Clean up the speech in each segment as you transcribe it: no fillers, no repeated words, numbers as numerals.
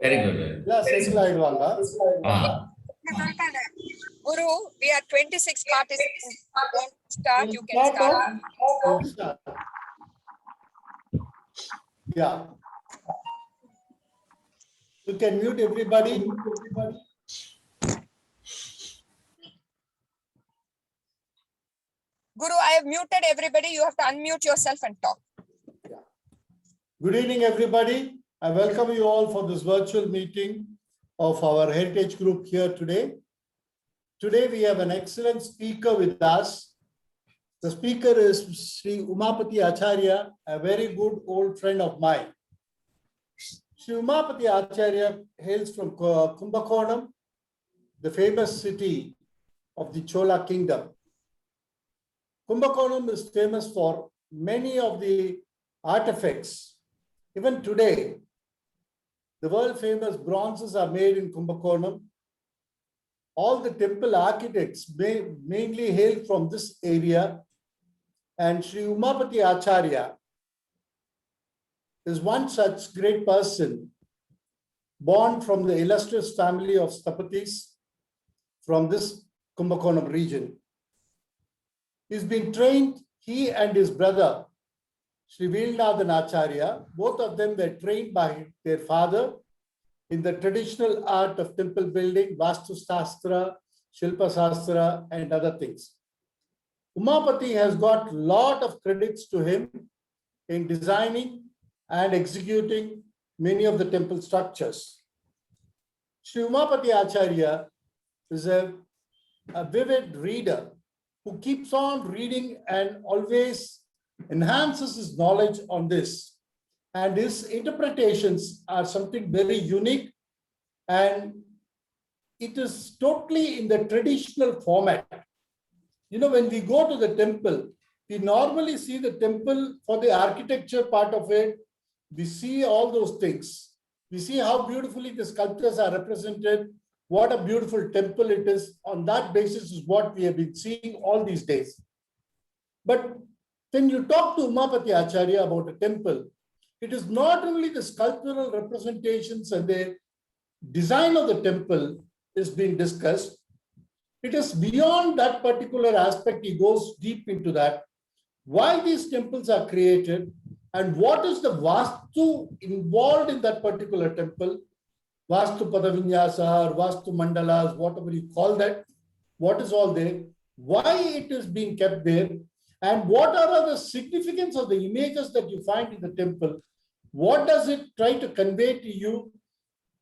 Very good. settle ஆயிடுவாங்க. Guru, we are 26 participants. Don't start, you can start. Yeah. You can mute everybody. Guru, I have muted everybody. You have to unmute yourself and talk. Yeah. Good evening, everybody. I welcome you all for this virtual meeting of our heritage group here today. Today we have an excellent speaker with us. The speaker is Shri Umapathy Acharya, a very good old friend of mine. Shri Umapathy Acharya hails from Kumbakonam, the famous city of the Chola kingdom. Kumbakonam is famous for many of the artifacts. Even today, the world famous bronzes are made in Kumbakonam. All the temple architects mainly hail from this area. And Shri Umapathy Acharya is one such great person, born from the illustrious family of Sthapatis from this Kumbakonam region. He's been trained, he and his brother, Shri Veelnathan Acharya, both of them were trained by their father in the traditional art of temple building, Vastu Shastra, Shilpa Shastra, and other things. Umapathy has got a lot of credits to him in designing and executing many of the temple structures. Shri Umapathy Acharya is a vivid reader who keeps on reading and always enhances his knowledge on this. And his interpretations are something very unique, and it is totally in the traditional format. You know, when we go to the temple, we normally see the temple for the architecture part of it. We see all those things. We see how beautifully the sculptures are represented, what a beautiful temple it is. On that basis is what we have been seeing all these days. But when you talk to Umapathy Acharya about a temple, it is not only the sculptural representations and the design of the temple is being discussed. It is beyond that particular aspect. He goes deep into that, why these temples are created and what is the Vastu involved in that particular temple. Vastu Padavinyasa or Vastu Mandalas, whatever you call that, what is all there, why it is being kept there, and what are the significance of the images that you find in the temple. What does it try to convey to you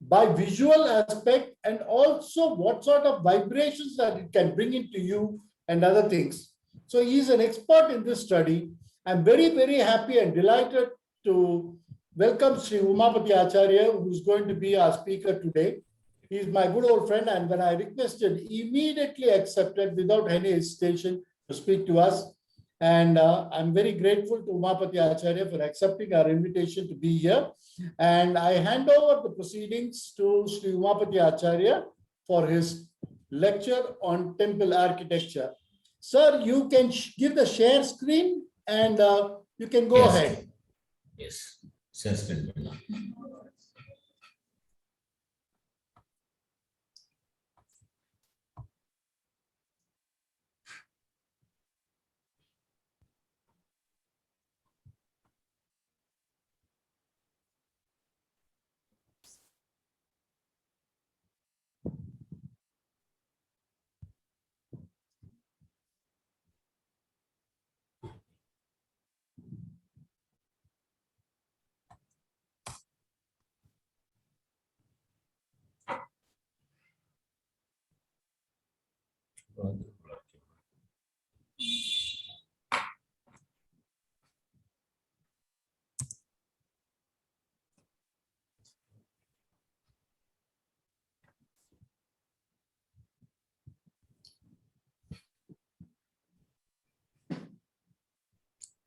by visual aspect, and also what sort of vibrations that it can bring into you and other things. So he is an expert in this study. I'm very, very happy and delighted to welcome Shri Umapathy Acharya, who is going to be our speaker today. He is my good old friend, and when I requested, he immediately accepted without any hesitation to speak to us. And I'm very grateful to Umapathy Acharya for accepting our invitation to be here. And I hand over the proceedings to Shri Umapathy Acharya for his lecture on temple architecture. Sir, you can give the share screen and you can go ahead. Yes, share screen.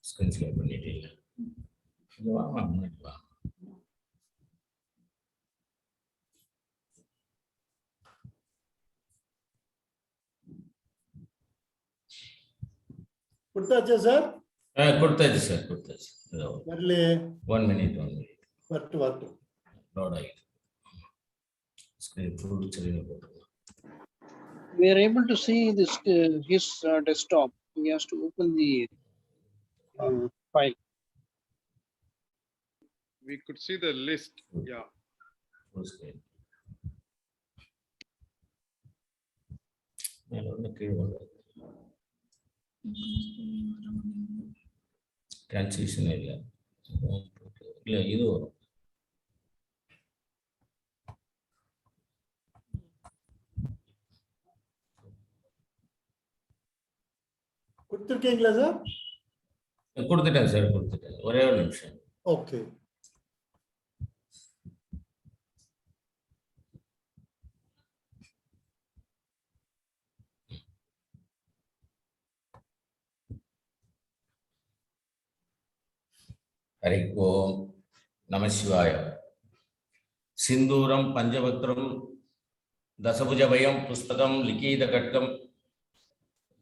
Screen share பண்ணிட்டே இல்ல. இங்க வாங்க முன்னாடி வா. கொடுத்தாச்சா sir? கொடுத்தாச்சு sir, கொடுத்தாச்சு. வரலையே. 1 minute. வரட்டும். லோட் ஆகிட்டு. We are able to see this his desktop. He has to open the file. We could see the list. Yeah. Transition இல்ல இது வரும். கொடுத்துருக்கீங்களா சார்? கொடுத்துட்டேன் சார், கொடுத்துட்டேன். ஒரே ஒரு நிமிஷம். ஓகே. ஹரி ஓம் நம சிவாய. சிந்தூரம் பஞ்சபக்திரம் தசபுஜபயம் புஸ்தகம் லிகீத கட்கம்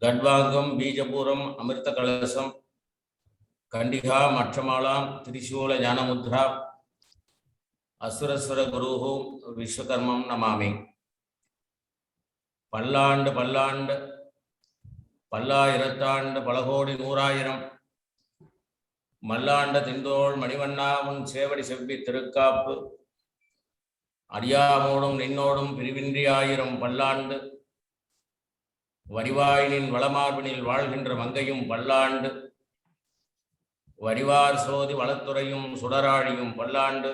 கட்வாங்கம் பீஜபூரம் அமிர்த கலசம் கண்டிகா மட்சமாலாம் திரிசூல ஞானமுத்ரா அசுரஸ்வர குருஹு விஸ்வகர்மம் நமாமி. பல்லாண்டு பல்லாண்டு பல்லாயிரத்தாண்டு பலகோடி நூறாயிரம் மல்லாண்ட திந்தோள் மணிவண்ணா உன் சேவடி செவ்வி திருக்காப்பு அறியாமோடும் நின்னோடும் பிரிவின்றி ஆயிரம் பல்லாண்டு வடிவாயினின் வளமார்பினில் வாழ்கின்ற மங்கையும் பல்லாண்டு வடிவார் சோதி வளத்துறையும் சுடராழியும் பல்லாண்டு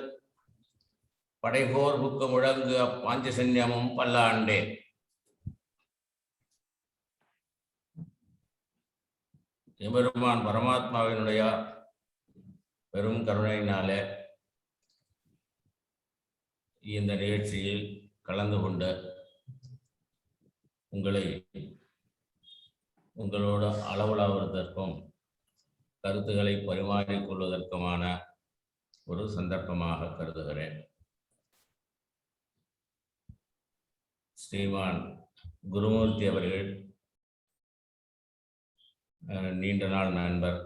படைபோர் புக்கு முழங்கு அப்பாஞ்சசன்யமும் பல்லாண்டே. எம்பெருமான் பரமாத்மாவினுடைய பெரும் கருணையினாலே இந்த நிகழ்ச்சியில் கலந்து கொண்ட உங்களை உங்களோட அளவுலாவதற்கும் கருத்துக்களை பரிமாறிக்கொள்வதற்குமான ஒரு சந்தர்ப்பமாக கருதுகிறேன். ஸ்ரீமான் குருமூர்த்தி அவர்கள் நீண்ட நாள் நண்பர்.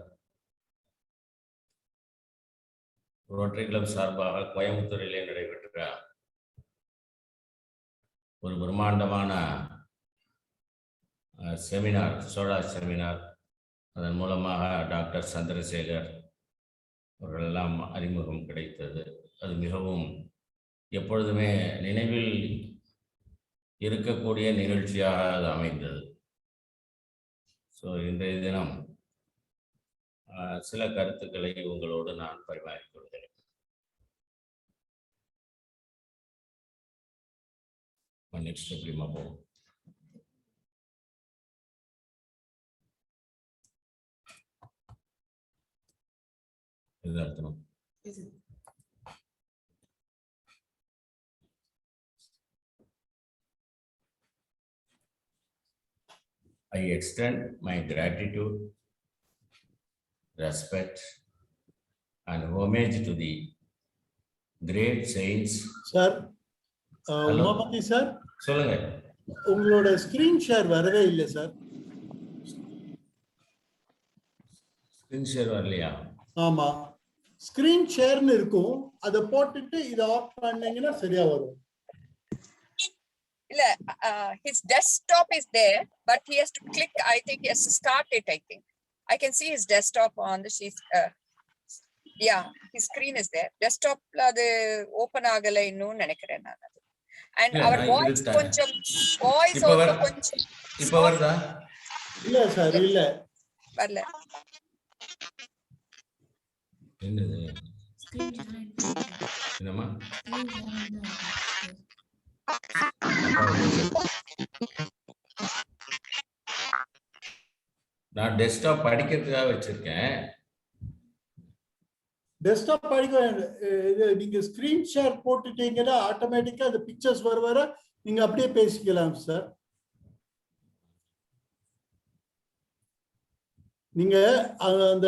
ரோட்டரி கிளப் சார்பாக கோயம்புத்தூரிலே நடைபெற்ற ஒரு பிரம்மாண்டமான செமினார், சோழா செமினார், அதன் மூலமாக டாக்டர் சந்திரசேகர் அவர்களெல்லாம் அறிமுகம் கிடைத்தது. அது மிகவும் எப்பொழுதுமே நினைவில் இருக்கக்கூடிய நிகழ்ச்சியாக அது அமைந்தது. ஸோ இன்றைய தினம் சில கருத்துக்களை உங்களோடு நான் பரிமாறிக்கொள்கிறேன். நெக்ஸ்ட் எப்படிமா போவோம்? இது அர்த்தம். I extend my gratitude, respect and homage to the great saints. Sir, Umapathi sir, சொல்லுங்க. உங்களோட ஸ்கிரீன் ஷேர் வரவே இல்லை சார். ஸ்கிரீன் ஷேர் வரலையா? ஆமா, ஸ்கிரீன் ஷேர்னு இருக்கும், அதை போட்டுட்டு இதை ஆஃப் பண்ணீங்கன்னா சரியா வரும். His desktop is there, but he has to click. I think he has to start it. I think I can see his desktop on the sheet. Yeah, his screen is there. Desktop the open agala innu nenikren naan. And our voice koncham voice also koncham. Ipo varudha? இல்ல sir, இல்ல வரல. என்னது? என்னம்மா? நான் desktop படிக்கிறதுக்காக வச்சிருக்கேன். Desktop படிக்க நீங்க ஸ்கிரீன் ஷேர் போட்டுட்டீங்கன்னா ஆட்டோமேட்டிக்கா அந்த பிக்சர்ஸ் வர நீங்க அப்படியே பேசிக்கலாம் சார். நீங்க அந்த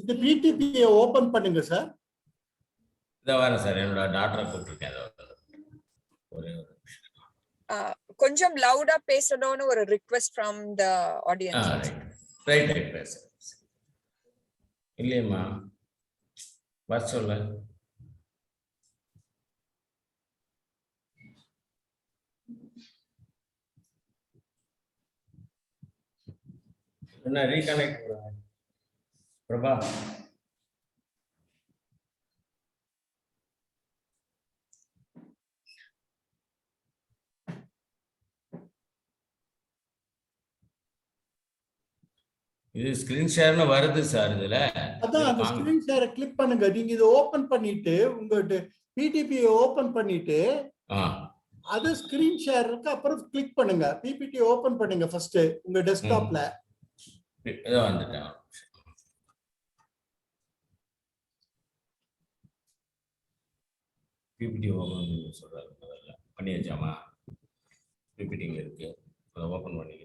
இந்த பிடிபியை ஓபன் பண்ணுங்க சார். இத வரேன் சார், என்னோட டாக்டரை கூப்பிட்டுருக்கேன். கொஞ்சம் லவுடா பேசணும்னு ஒரு request from the audience. Right பேச இல்லையம்மா, வர சொல்ல. reconnect. Prabha. இது ஸ்கிரீன் ஷேர்னு வருது சார் இதுல. அதான் அந்த ஸ்கிரீன் ஷேரை கிளிக் பண்ணுங்க. நீங்க இதை ஓபன் பண்ணிட்டு உங்ககிட்ட பிடிபி ஓபன் பண்ணிட்டு அது ஸ்கிரீன் ஷேர் இருக்கு, அப்புறம் கிளிக் பண்ணுங்க. பிபிடி ஓபன் பண்ணுங்க ஃபர்ஸ்ட் உங்க டெஸ்க்டாப்ல. இதோ வந்துட்டேன். பிபிடி ஓபன் சொல்றாரு முதல்ல. பண்ணி வச்சாமா? பிபிடிங்க இருக்கு, அதை ஓபன் பண்ணிக்க.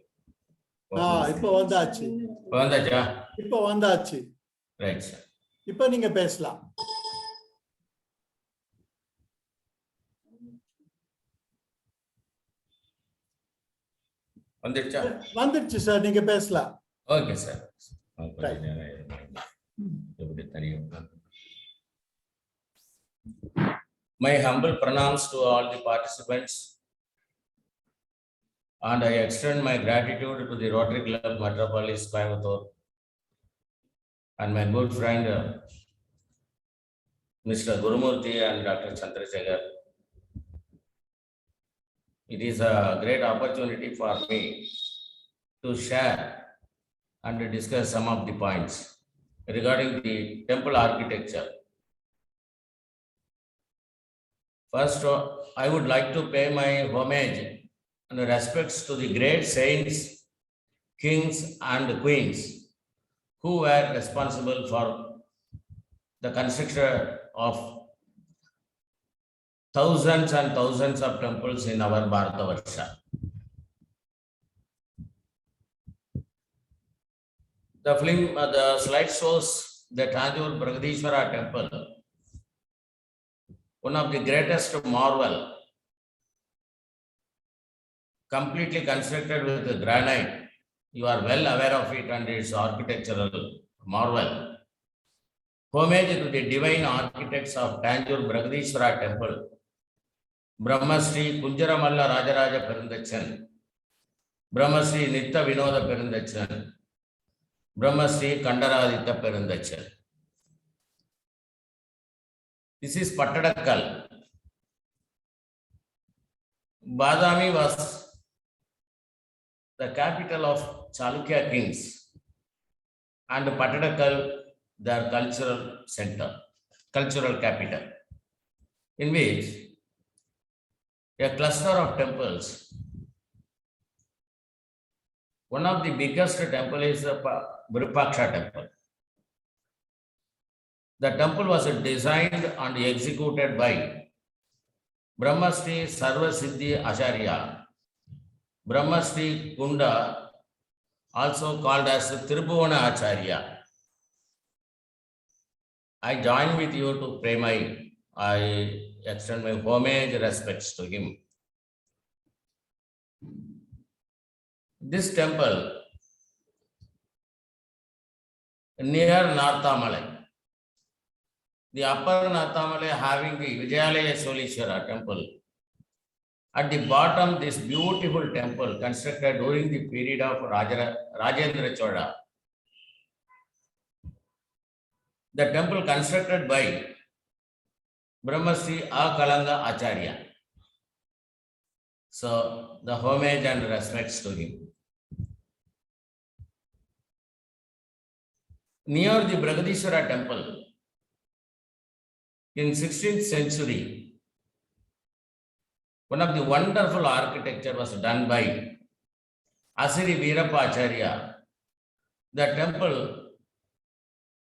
இப்போ வந்தாச்சு. வந்தாச்சா? இப்போ வந்தாச்சு. Right sir. இப்போ நீங்க பேசலாம். வந்துடுச்சா? வந்துடுச்சு சார், நீங்க பேசலாம். Okay sir. எப்படி தெரியும்? My humble pranams to all the participants, and I extend my gratitude to the Rotary Club Metropolis Coimbatore and my good friend Mr. Gurumurthy and Dr. Chandrasekhar. It is a great opportunity for me to share and discuss some of the points regarding the temple architecture. First, I would like to pay my homage and respects to the great saints, kings and queens who were responsible for the construction of thousands and thousands of temples in our Bharatavarsha. The slide shows the Tanjore Bragadishwara temple, one of the greatest marvel, completely constructed with granite. You are well aware of it and its architectural marvel. Homage to the divine architects of Tanjore Bragadishwara temple, Brahmasri Kunjaramalla Rajaraja Perundachan, Brahmasri Nitta Vinoda Perundachan, Brahmasri Kandaraditya Perundachan. This is Pattadakkal. Badami was the capital of Chalukya kings, and Pattadakkal their cultural center, cultural capital, in which a cluster of temples. One of the biggest temple is the Virupaksha temple. The temple was designed and executed by Brahmasri Sarvasiddhi Acharya, Brahmasri Kunda, also called as Tribhuvana Acharya. I join with you to pay I extend my homage respects to him. This temple near Narthamalai, the upper Narthamalai having the Vijayalaya Solishwara temple. At the bottom, this beautiful temple constructed during the period of Rajendra Chola. The temple constructed by Brahmasri Akalanga Acharya. So the homage and respects to him. Near the Bragadishwara temple, in 16th century, one of the wonderful architecture was done by Asiri Veerappa Acharya. The temple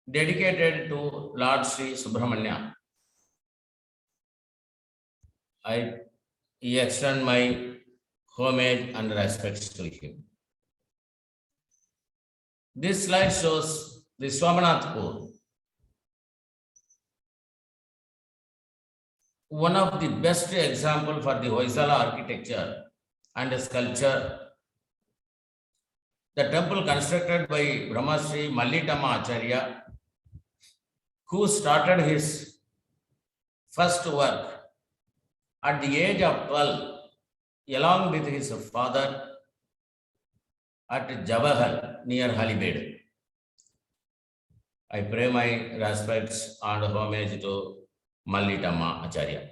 dedicated to Lord Shri Subramanya. I extend my homage and respects to him. This slide shows the Swamanathpur, one of the best example for the Hoysala architecture and sculpture. The temple constructed by Brahmasri Mallitama Acharya, who started his first work at the age of 12, along with his father at Javahar. near Halibed. I pay my respects and homage to Mallitama Acharya.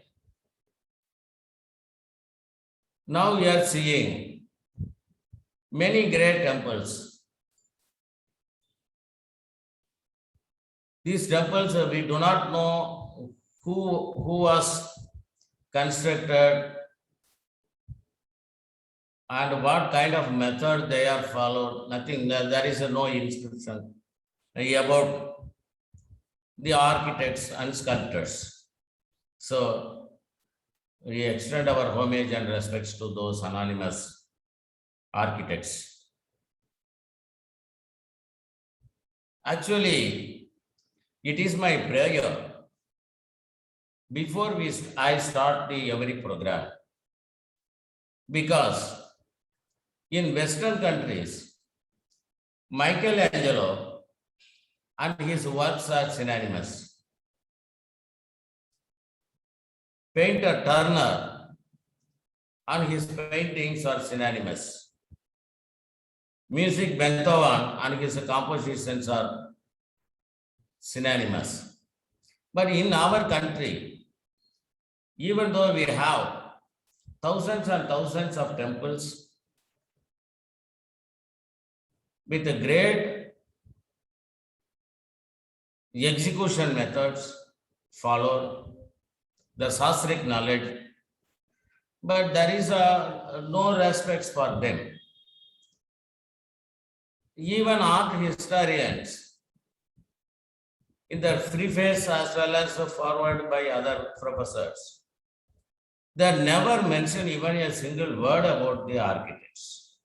Now we are seeing many great temples. These temples, we do not know who was constructed and what kind of method they are followed. Nothing, there is no inscription about the architects and sculptors. So we extend our homage and respects to those anonymous architects. Actually, it is my prayer before I start the every program, because in Western countries, Michelangelo and his works are synonymous. Painter Turner and his paintings are synonymous. Music Beethoven and his compositions are synonymous. But in our country, even though we have thousands and thousands of temples with great execution methods followed, the Sastric knowledge, but there is no respect for them. Even art historians, in their preface as well as forward by other professors, they never mention even a single word about the architects.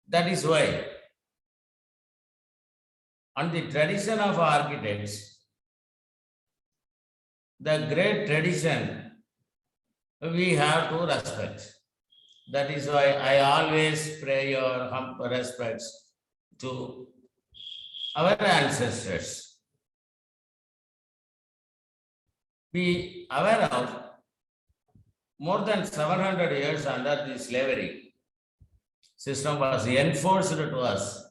That is why, on the tradition of architects, the great tradition we have to respect. That is why I always pray your respects to our ancestors. Be aware of more than 700 years under the slavery system was enforced to us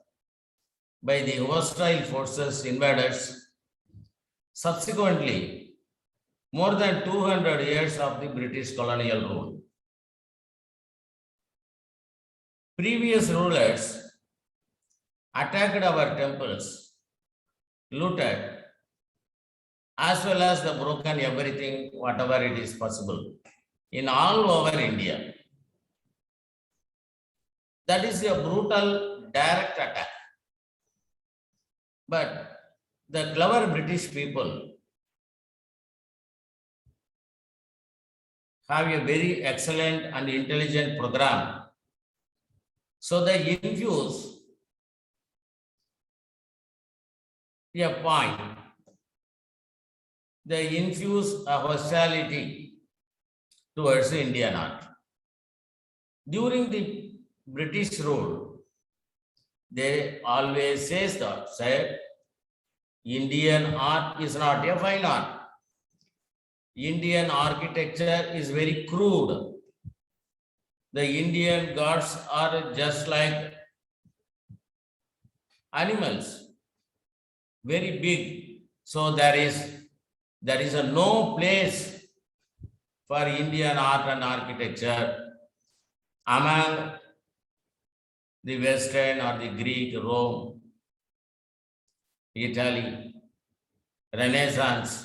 by the hostile forces, invaders. Subsequently, more than 200 years of the British colonial rule. Previous rulers attacked our temples, looted, as well as the broken everything, whatever it is possible, in all over India. That is a brutal, direct attack. But the clever British people have a very excellent and intelligent program. So they infuse a point, they infuse a hostility towards Indian art. During the British rule, they always said Indian art is not a fine art. Indian architecture is very crude. The Indian gods are just like animals, very big. So there is no place for Indian art and architecture among the Western or the Greek, Rome, Italy, Renaissance.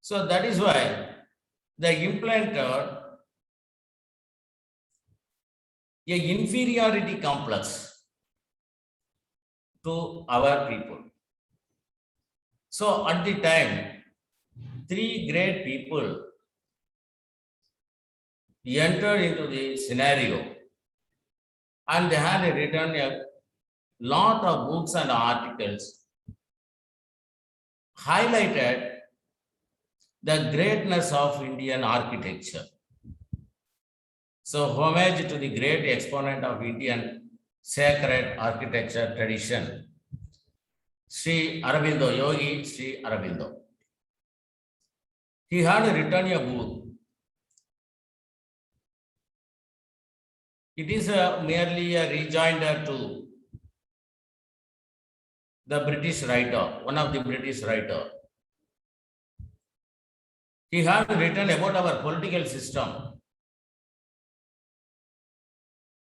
So that is why they implanted an inferiority complex to our people. So at the time, three great people entered into the scenario and they had written a lot of books and articles highlighted the greatness of Indian architecture. So homage to the great exponent of Indian sacred architecture tradition, Shri Aurobindo, Yogi Shri Aurobindo. He had written a book It is merely a rejoinder to the British writer, one of the British writer. He had written about our political system,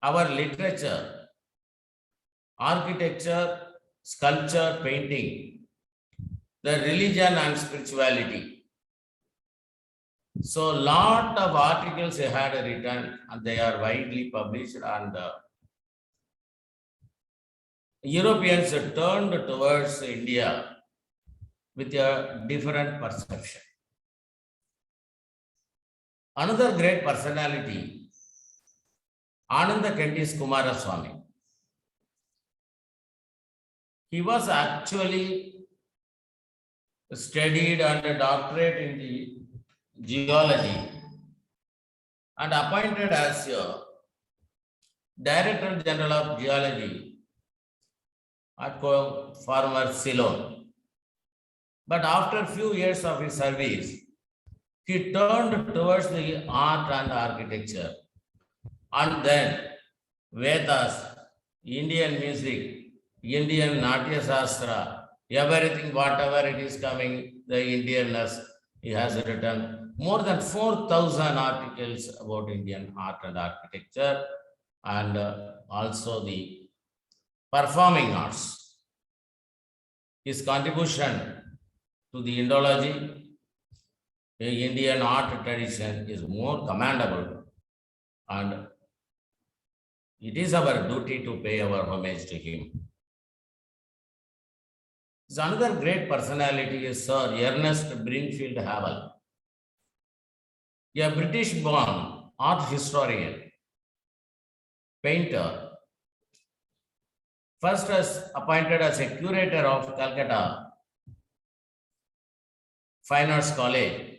our literature, architecture, sculpture, painting, the religion and spirituality. So lot of articles he had written and they are widely published, and Europeans turned towards India with a different perception. Another great personality, Ananda Kendis Kumaraswamy. He was actually studied and a doctorate in the geology and appointed as a Director General of Geology at former Ceylon. But after few years of his service, he turned towards the art and architecture, and then Vedas, Indian music, Indian Natya Shastra, everything, whatever it is coming, the Indianness, he has written more than 4,000 articles about Indian art and architecture, and also the performing arts. His contribution to the Indology, the Indian art tradition, is more commendable, and it is our duty to pay our homage to him. His another great personality is Sir Ernest Bringfield Havel, a British-born art historian, painter, first as appointed as a curator of Calcutta Fine Arts College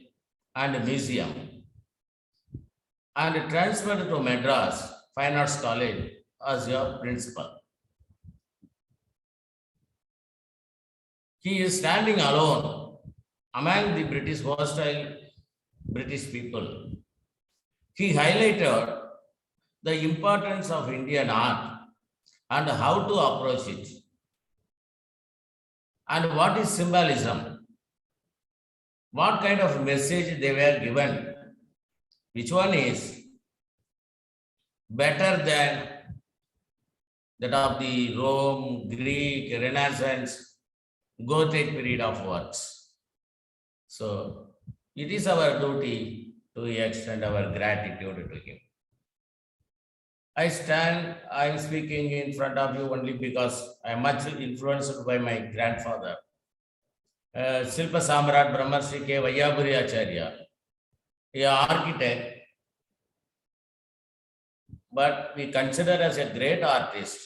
and Museum, and transferred to Madras Fine Arts College as a principal. He is standing alone among the British hostile British people. He highlighted the importance of Indian art and how to approach it, and what is symbolism, what kind of message they were given, which one is better than that of the Rome, Greek, Renaissance, Gothic period of works. So it is our duty to extend our gratitude to him. I am speaking in front of you only because I am much influenced by my grandfather, Silpa Samrat Brahmarshi K. Vayaburi Acharya, an architect, but we consider as a great artist.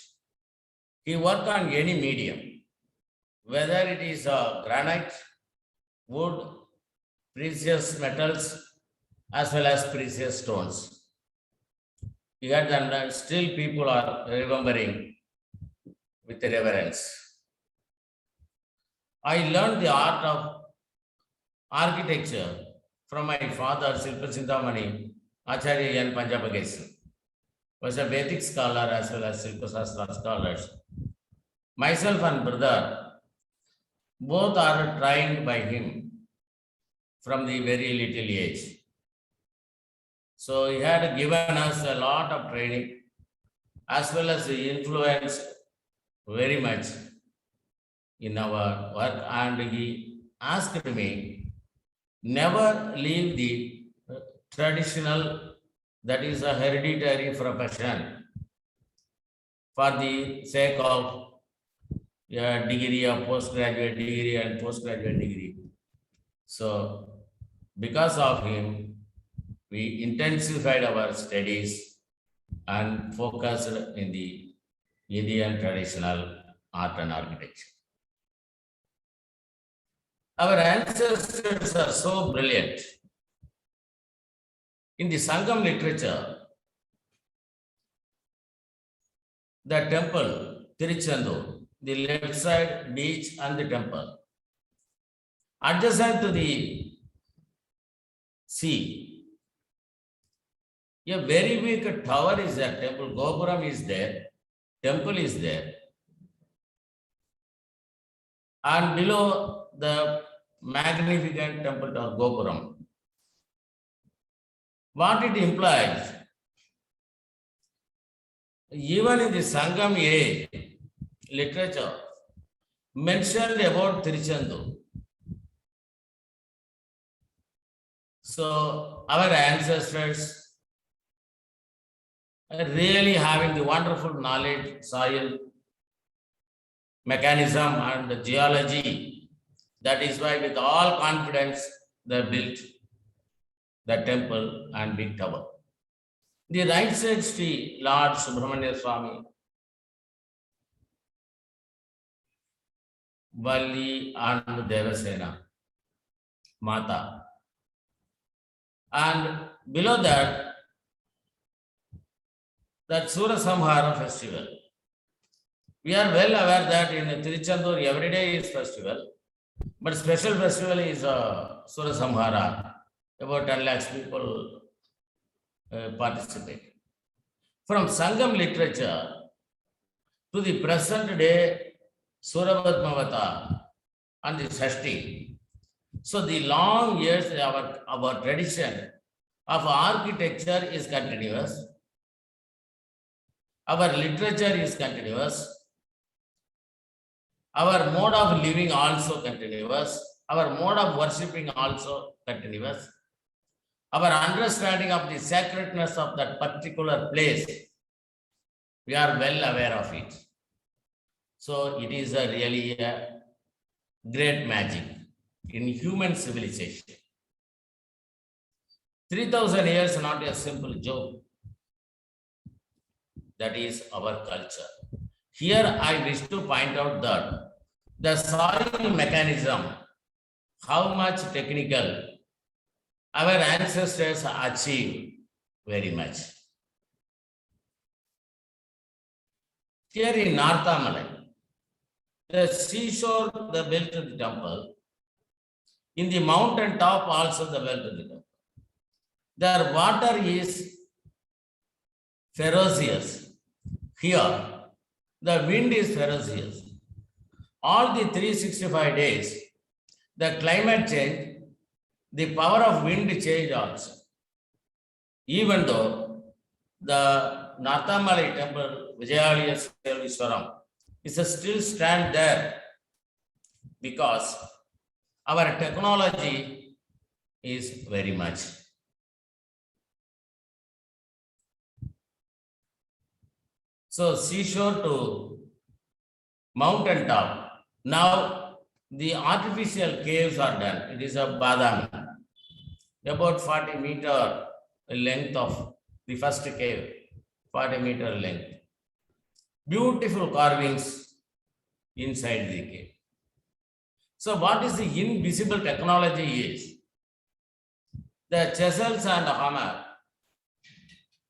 He worked on any medium, whether it is granite, wood, precious metals, as well as precious stones. He had done that. Still people are remembering with reverence. I learned the art of architecture from my father, Silpa Sindhamani, Acharya N. Panjabagesu, was a Vedic scholar as well as Silpa Sastra scholars. Myself and brother, both are trained by him from the very little age. So he had given us a lot of training as well as influence very much in our work, and he asked me never leave the traditional, that is a hereditary profession, for the sake of a degree of postgraduate degree and postgraduate degree. So because of him, we intensified our studies and focused in the Indian traditional art and architecture. Our ancestors are so brilliant. In the Sangam literature, the temple, Tiruchendur, the left side beach and the temple, adjacent to the sea, A very big tower is there, temple, Gopuram is there, temple is there. And below the magnificent temple of Gopuram. What it implies, even in the Sangam age literature, mentioned about Tiruchendur. So our ancestors are really having the wonderful knowledge, soil, mechanism and the geology. That is why with all confidence they built the temple and big tower. The right side Shri Lord Subramanya Swami, Valli and Devasena, Mata. And below that Sura Samhara festival. We are well aware that in Tiruchendur every day is festival, but special festival is Sura Samhara. About 10 lakhs people participate. From Sangam literature to the present day Surabhatmavata and the Shashti. So the long years our tradition of architecture is continuous. Our literature is continuous. Our mode of living also continuous. Our mode of worshipping also continuous. Our understanding of the sacredness of that particular place, we are well aware of it. So it is really a great magic in human civilization. 3,000 years is not a simple joke. That is our culture. Here I wish to point out that the soil mechanism, how much technical our ancestors achieved very much. Here in Narthamalai, the seashore, they built the temple. In the mountain top also they built the temple. Their water is ferocious. Here, the wind is ferocious. All the 365 days, the climate change, the power of wind change also. Even though the Narthamalai temple, Vijayalaya Selviswaram, is still stand there because our technology is very much. So seashore to mountain top. Now the artificial caves are done. It is a Badami, about 40 meter length of the first cave, 40 meter length. Beautiful carvings inside the cave. So what is the invisible technology is the chisels and hammer,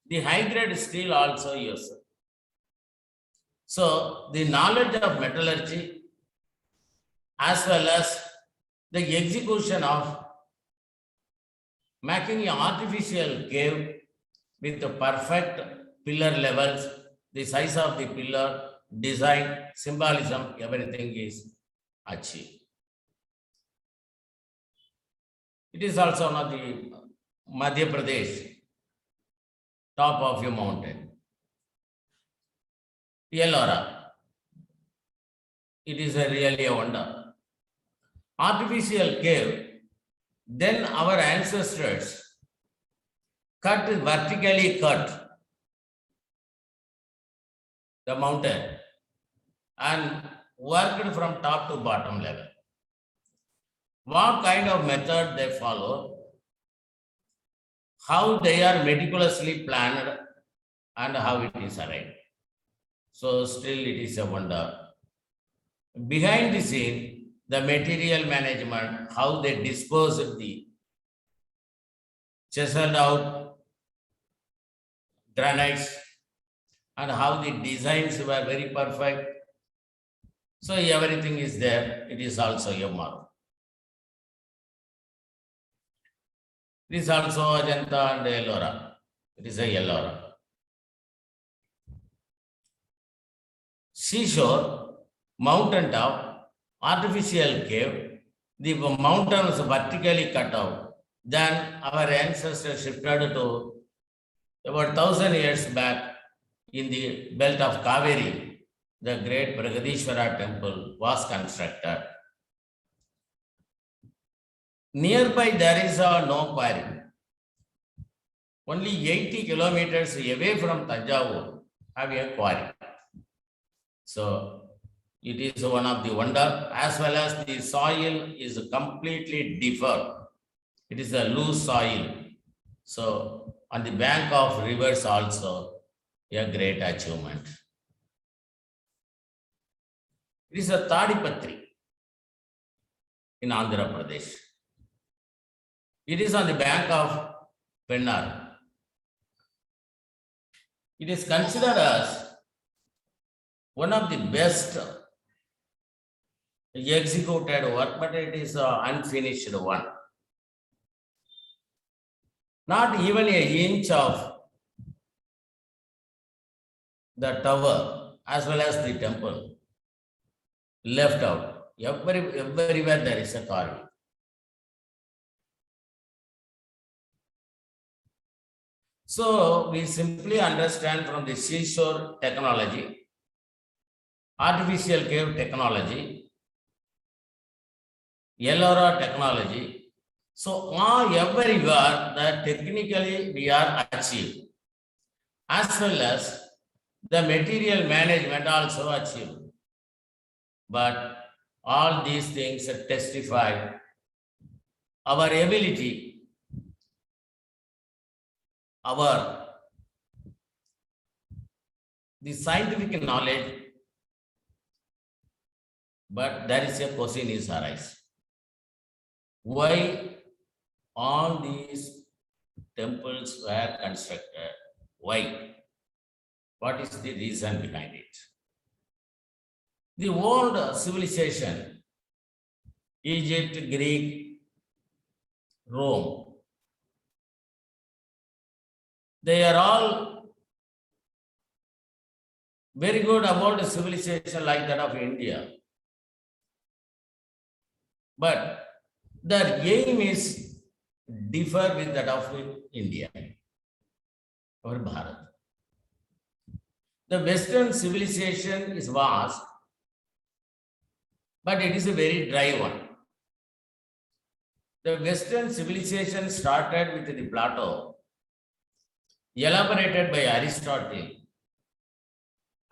the high grade steel also used. So the knowledge of metallurgy as well as the execution of making an artificial cave with the perfect pillar levels, the size of the pillar, design, symbolism, everything is achieved. It is also one of the Madhya Pradesh, top of your mountain. Ellora. It is really a wonder. Artificial cave, then our ancestors vertically cut the mountain and worked from top to bottom level. What kind of method they follow, how they are meticulously planned and how it is arranged. So still it is a wonder. Behind the scene, the material management, how they dispose of the chiseled out granites and how the designs were very perfect. So everything is there. It is also a marvel. It is also Ajanta and Ellora. It is a Ellora. Seashore, mountain top, artificial cave, the mountain was vertically cut out. Then our ancestors shifted to about 1,000 years back in the belt of Kaveri, the great Bragadishwara temple was constructed. Nearby there is no quarry. Only 80 kilometers away from Tanjavur have a quarry. So it is one of the wonder, as well as the soil is completely different. It is a loose soil. So on the bank of rivers also a great achievement. It is a Tadipatri in Andhra Pradesh. It is on the bank of Pennar. It is considered as one of the best executed work, but it is an unfinished one. Not even an inch of the tower as well as the temple left out. Everywhere there is a carving. So we simply understand from the seashore technology, artificial cave technology, Ellora technology. So everywhere that technically we are achieved, as well as the material management also achieved. But all these things testify our ability, the scientific knowledge, but there is a question is arise. Why all these temples were constructed? Why? What is the reason behind it? The old civilization, Egypt, Greek, Rome, they are all very good about a civilization like that of India. But their aim is differ with that of India or Bharat. The Western civilization is vast, but it is a very dry one. The Western civilization started with the Plato, elaborated by Aristotle,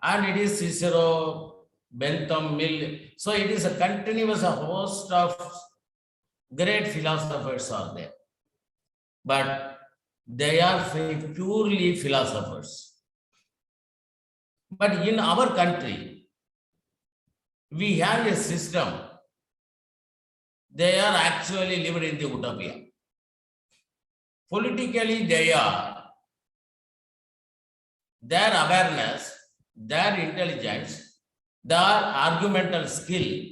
and it is Cicero, Bentham, Mill. So it is a continuous host of great philosophers are there. But they are purely philosophers. But in our country, we have a system. They are actually living in the utopia. Politically, they are. Their awareness, their intelligence, their argumental skill,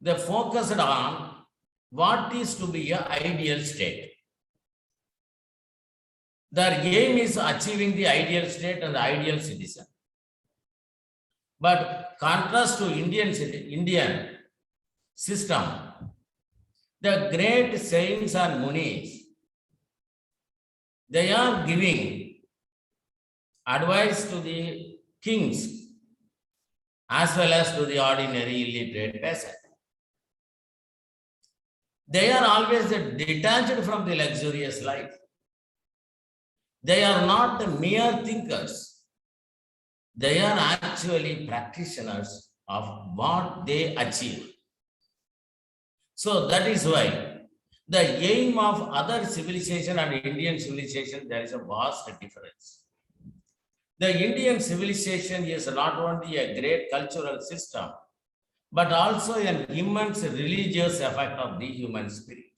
they focused on what is to be an ideal state. Their aim is achieving the ideal state and the ideal citizen. But contrast to Indian system, the great saints and munis, they are giving advice to the kings as well as to the ordinary illiterate peasant. They are always detached from the luxurious life. They are not the mere thinkers. They are actually practitioners of what they achieve. So that is why the aim of other civilization and Indian civilization, there is a vast difference. The Indian civilization is not only a great cultural system, but also an immense religious effect of the human spirit.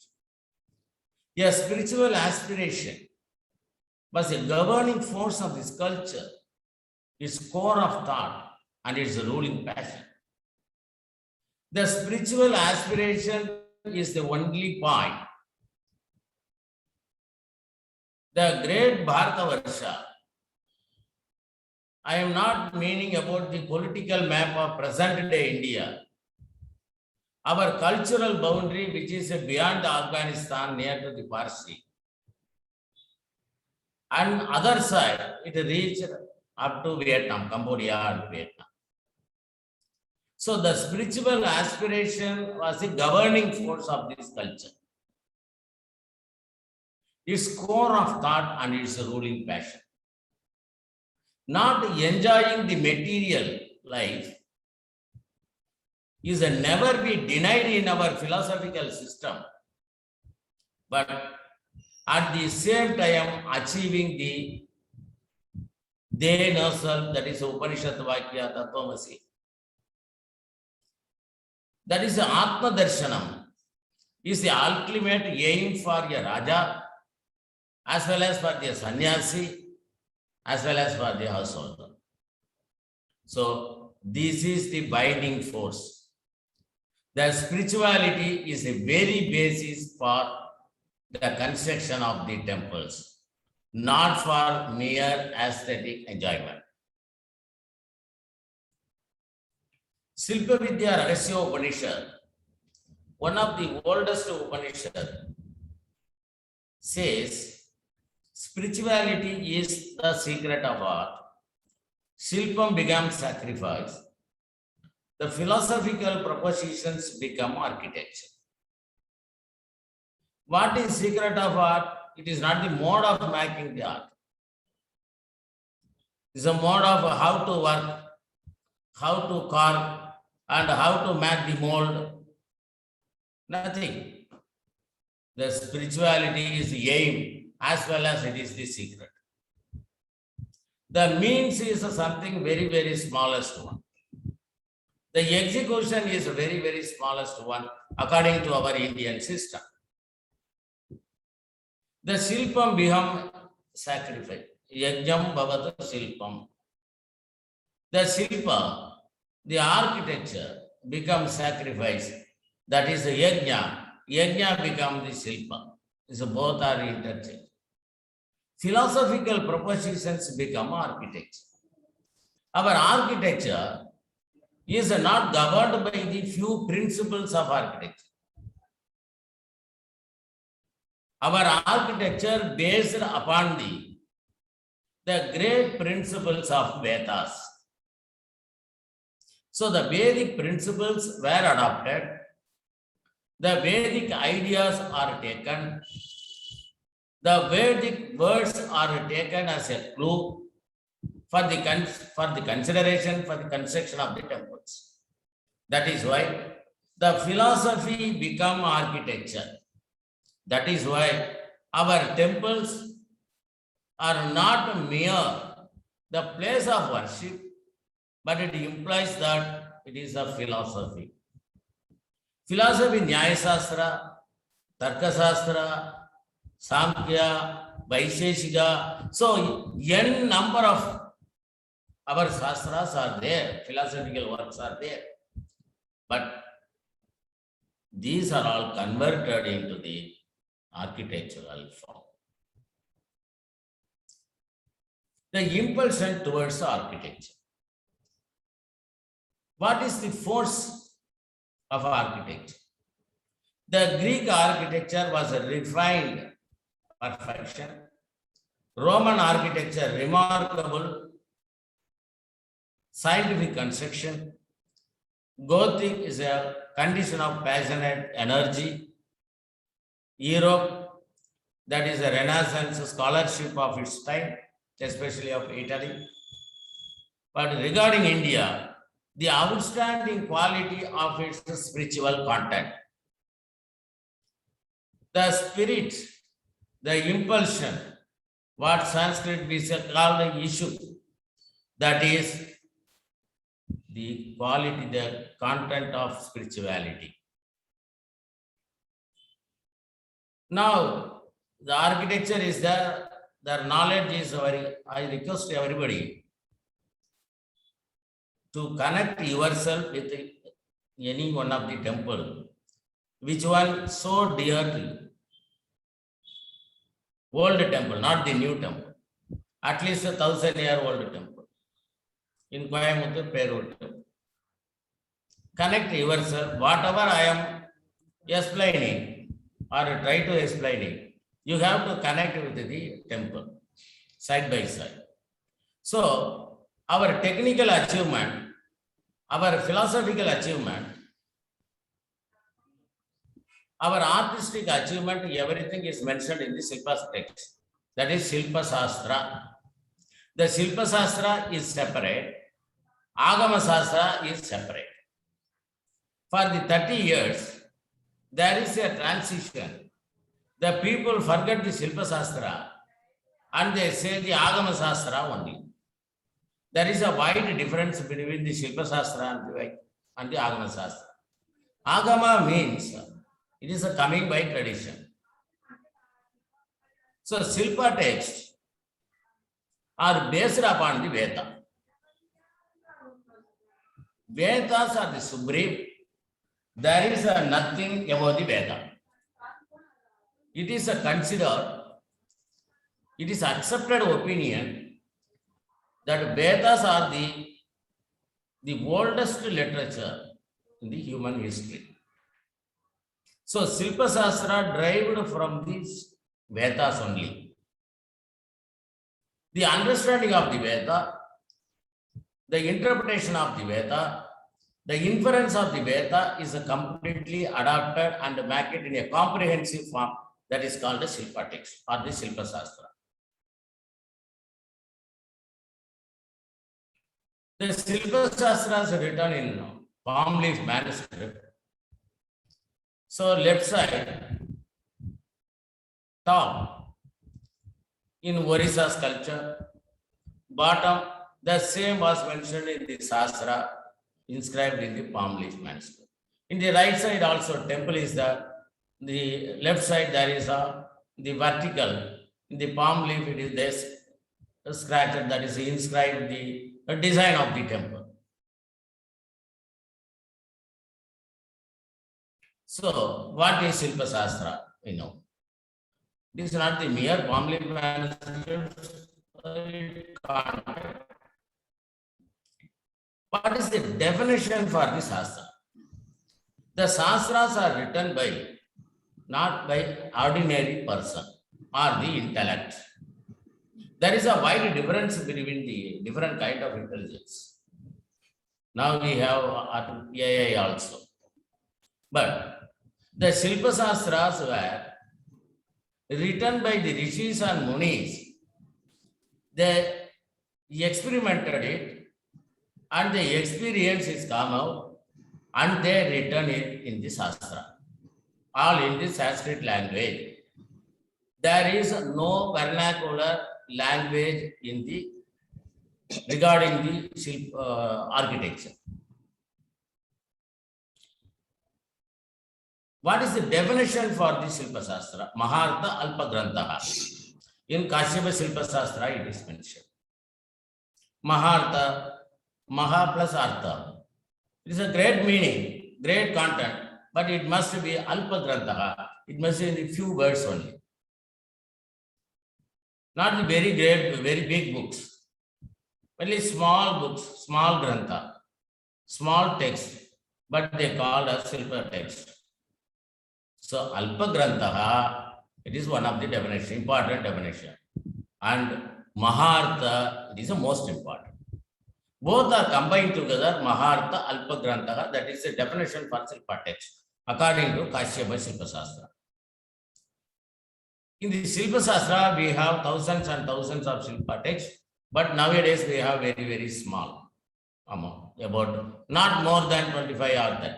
A spiritual aspiration was a governing force of this culture, its core of thought, and its ruling passion. The spiritual aspiration is the only point The great Bharatavarsha, I am not meaning about the political map of present day India. Our cultural boundary, which is beyond Afghanistan, near to the Parsi. And other side, it reached up to Vietnam, Cambodia and Vietnam. So the spiritual aspiration was the governing force of this culture. Its core of thought and its ruling passion. Not enjoying the material life is never be denied in our philosophical system, but at the same time achieving the they know self, that is Upanishad Vakya Tattvamasi. That is the Atma Darshanam, is the ultimate aim for a Raja, as well as for the sannyasi, as well as for the householder. So this is the binding force. The spirituality is the very basis for the construction of the temples, not for mere aesthetic enjoyment. Silpa Vidya Rahasya Upanishad, one of the oldest Upanishad, says spirituality is the secret of art. Shilpam becomes sacrifice. The philosophical propositions become architecture. What is secret of art? It is not the mode of making the art. It is a mode of how to work, how to carve, and how to make the mold. Nothing. The spirituality is the aim as well as it is the secret. The means is something very, very smallest one. The execution is a very, very smallest one according to our Indian system. The Shilpam become sacrifice. Yajnam bhavata Shilpam. The Shilpa, the architecture becomes sacrifice. That is the Yajna. Yajna becomes the Shilpa. So both are interchanged. Philosophical propositions become architecture. Our architecture is not governed by the few principles of architecture. Our architecture based upon the great principles of Vedas. So the Vedic principles were adopted. The Vedic ideas are taken. The Vedic words are taken as a clue for the consideration for the construction of the temples. That is why the philosophy become architecture. That is why our temples are not mere the place of worship, but it implies that it is a philosophy. Philosophy, Nyaya Shastra, Tarka Shastra, Samkhya, Vaisheshika. So, n number of our Shastras are there, philosophical works are there. But these are all converted into the architectural form. The impulsion towards architecture. What is the force of architecture? The Greek architecture was a refined perfection. Roman architecture, remarkable scientific construction. Gothic is a condition of passionate energy. Europe, that is a Renaissance scholarship of its time, especially of Italy. But regarding India, the outstanding quality of its spiritual content. The spirit, the impulsion, what Sanskrit we say called the issue, that is the quality, the content of spirituality. Now, the architecture is there, their knowledge is very, I request everybody to connect yourself with any one of the temple, which one so dear to you. Old temple, not the new temple. At least 1,000-year-old temple. In Coimbatore, Perur temple. Connect yourself, whatever I am explaining or try to explaining, you have to connect with the temple, side by side. So, our technical achievement, our philosophical achievement, our artistic achievement, everything is mentioned in the Silpa text. That is Silpa Sastra. The Silpa Sastra is separate. Agama Sastra is separate. For the 30 years, there is a transition. The people forget the Silpa Sastra and they say the Agama Sastra only. There is a wide difference between the Silpa Sastra and the Agama Sastra. Agama means it is a coming by tradition. So Silpa texts are based upon the Veda. Vedas are the supreme. There is nothing about the Veda. It is a considered, it is accepted opinion that Vedas are the oldest literature in the human history. So Silpa Sastra derived from these Vedas only. The understanding of the Veda, the interpretation of the Veda, the inference of the Veda is completely adapted and make it in a comprehensive form that is called the Silpa text or the Silpa Sastra. The Silpa Sastra is written in palm leaf manuscript. So left side, top, in Orissa sculpture, bottom, the same was mentioned in the Sastra, inscribed in the palm leaf manuscript. In the right side also, temple is there. The left side there is the vertical. In the palm leaf it is this scratched, that is inscribed the design of the temple. So what is Silpa Sastra? You know, it is not the mere palm leaf manuscript. What is the definition for the Sastra? The Sastras are written by, not by ordinary person or the intellect. There is a wide difference between the different kind of intelligence. Now we have AI also. But the Silpa Sastras were written by the Rishis and Munis. They experimented it and the experience is come out and they written it in the Sastra, all in the Sanskrit language. There is no vernacular language in the regarding the architecture. What is the definition for the Silpa Sastra? Mahartha Alpa Grantaha. In Kashyapa Silpa Sastra it is mentioned. Mahartha, Maha plus Artha. It is a great meaning, great content, but it must be Alpa Grantaha. It must be in a few words only. Not the very great, very big books. Only small books, small Grantha, small text, but they called as Silpa text. So Alpa Grantaha, it is one of the definition, important definition. And Mahartha, it is the most important. Both are combined together, Mahartha, Alpa Grantaha, that is the definition for Silpa text, according to Kashyapa Silpa Sastra. In the Silpa Sastra, we have thousands and thousands of Silpa texts, but nowadays we have very, very small amount, about not more than 25 or 30.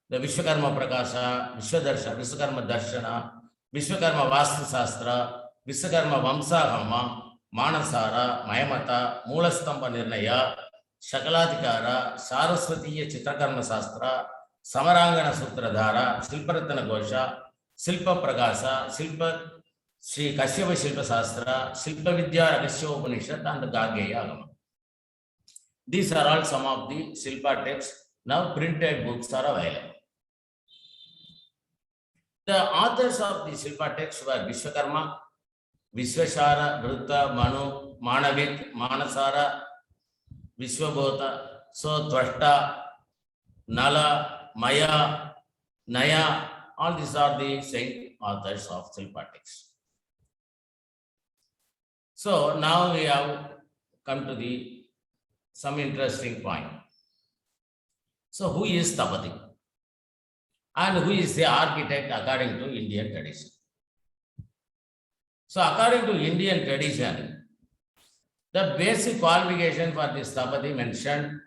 The Vishwakarma Prakasha, Vishwadarshana, Vishwakarma Darshana, Vishwakarma Vastu Sastra, Vishwakarma Vamsahama, Manasara, Mayamata, Mulastamba Nirnaya, Shakaladikara, Saraswatiya Chitrakarma Sastra, Samarangana Sutradhara, Silparatana Gosha, Silpa Prakasa, Silpa Shri Kashyapa Silpa Sastra, Silpa Vidya Rahasya Upanishad and Gageya Agama. These are all some of the Silpa texts. Now printed books are available. The authors of the Silpa texts were Vishwakarma, Vishwashara, Vruta, Manu, Manavit, Manasara, Vishwabhota, so Tvashta, Nala, Maya, Naya, all these are the saint authors of Silpatics. So now we have come to some interesting point. So who is Stapati? And who is the architect according to Indian tradition? So according to Indian tradition, the basic qualification for the Stapati mentioned,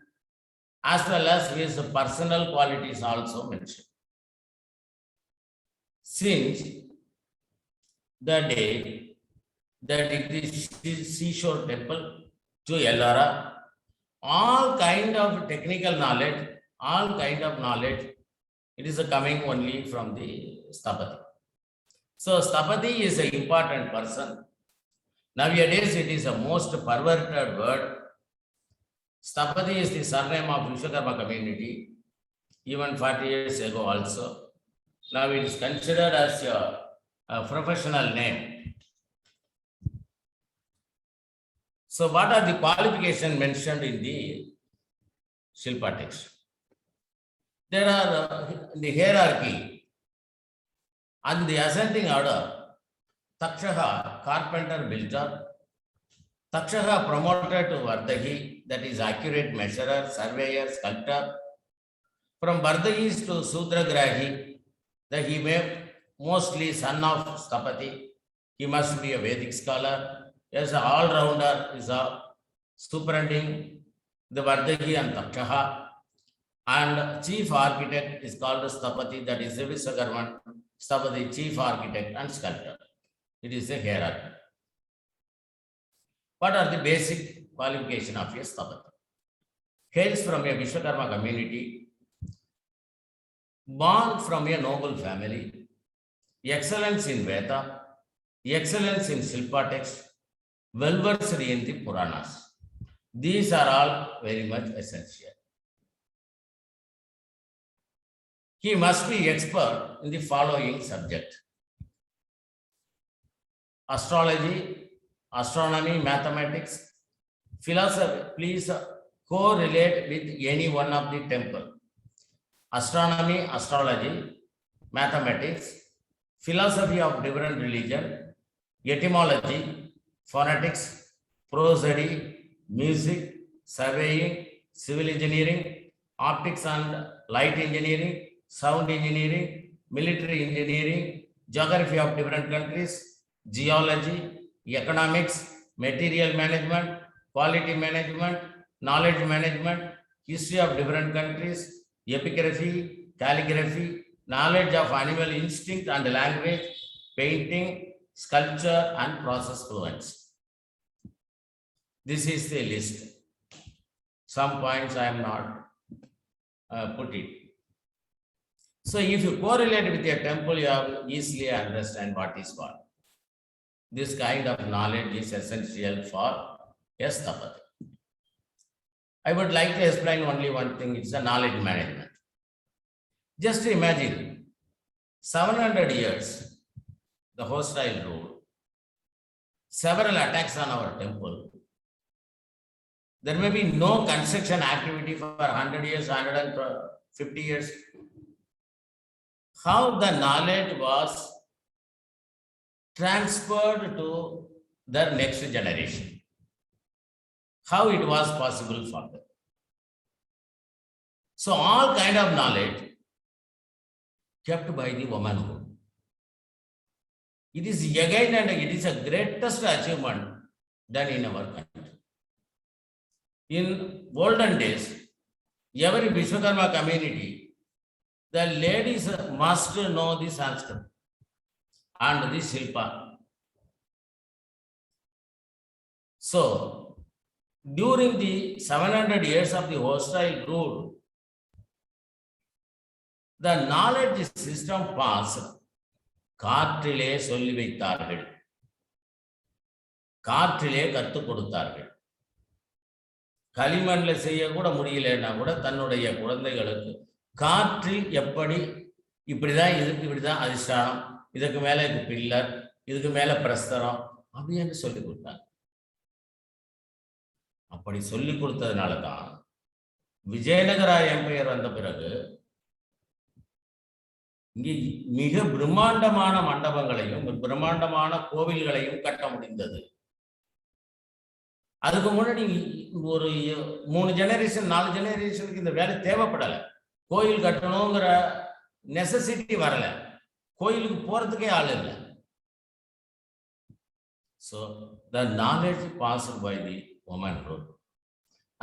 as well as his personal qualities also mentioned. Since the day that it is seashore temple to Ellara, all kind of technical knowledge, it is coming only from the Stapati. So Stapati is an important person. Nowadays, it is a most perverted word. Stapati is the surname of Vishwakarma community, even 40 years ago also. Now it is considered as a professional name. So what are the qualifications mentioned in the Shilpa text? There are in the hierarchy, and the ascending order, Takshaha, carpenter builder, Takshaha promoted to Vardahi, that is accurate measurer, surveyor, sculptor. From Vardahis to Sudragrahi, that he may mostly son of Stapati, he must be a Vedic scholar. As an all-rounder is a superintending the Vardahi and Takshaha. And chief architect is called Stapati, that is Vishwakarman, Stapati, chief architect and sculptor. It is a hierarchy. What are the basic qualifications of a Stapati? Hails from a Vishwakarma community, born from a noble family, excellence in Veda, excellence in Shilpa text, well-versed in the Puranas. These are all very much essential. He must be expert in the following subject: astrology, astronomy, mathematics, philosophy. Please correlate with any one of the temple. Astronomy, astrology, mathematics, philosophy of different religion, etymology, phonetics, prosody, music, surveying, civil engineering, optics and light engineering, sound engineering, military engineering, geography of different countries, geology, economics, material management, quality management, knowledge management, history of different countries, epigraphy, calligraphy, knowledge of animal instinct and language, painting, sculpture and process fluency. This is the list. Some points I am not put it. So if you correlate with a temple, you have easily understand what is what. This kind of knowledge is essential for a Stapati. I would like to explain only one thing, it's a knowledge management. Just imagine, 700 years, the hostile rule, several attacks on our temple. There may be no construction activity for 100 years, 150 years. How the knowledge was transferred to the next generation. How it was possible for them. So all kind of knowledge kept by the womanhood. It is again and it is a greatest achievement done in our country. In olden days, every Vishwakarma community, the ladies must know the Sanskrit and the Shilpa. So, during the 700 years of the hostile rule, the knowledge system passed. காற்றிலே சொல்லி வைத்தார்கள், காற்றிலே கற்றுக் கொடுத்தார்கள். களிமண்ல செய்ய கூட முடியலன்னா கூட தன்னுடைய குழந்தைகளுக்கு காற்றில் எப்படி இப்படிதான், இதுக்கு இப்படிதான் அதிஷ்டானம், இதுக்கு மேல இது பில்லர், இதுக்கு மேல பிரஸ்தரம், அப்படி என்று சொல்லிக் கொடுத்தாங்க. அப்படி சொல்லிக் கொடுத்ததுனால தான் விஜயநகரா எம்பையர் வந்த பிறகு இங்கே மிக பிரம்மாண்டமான மண்டபங்களையும் பிரம்மாண்டமான கோவில்களையும் கட்ட முடிந்தது. அதுக்கு முன்னாடி ஒரு 3 ஜெனரேஷன் 4 ஜெனரேஷனுக்கு இந்த வேலை தேவைப்படலை. கோயில் கட்டணுங்கிற நெசசிட்டி வரல, கோயிலுக்கு போறதுக்கே ஆள் இல்லை. So the knowledge passed by the womanhood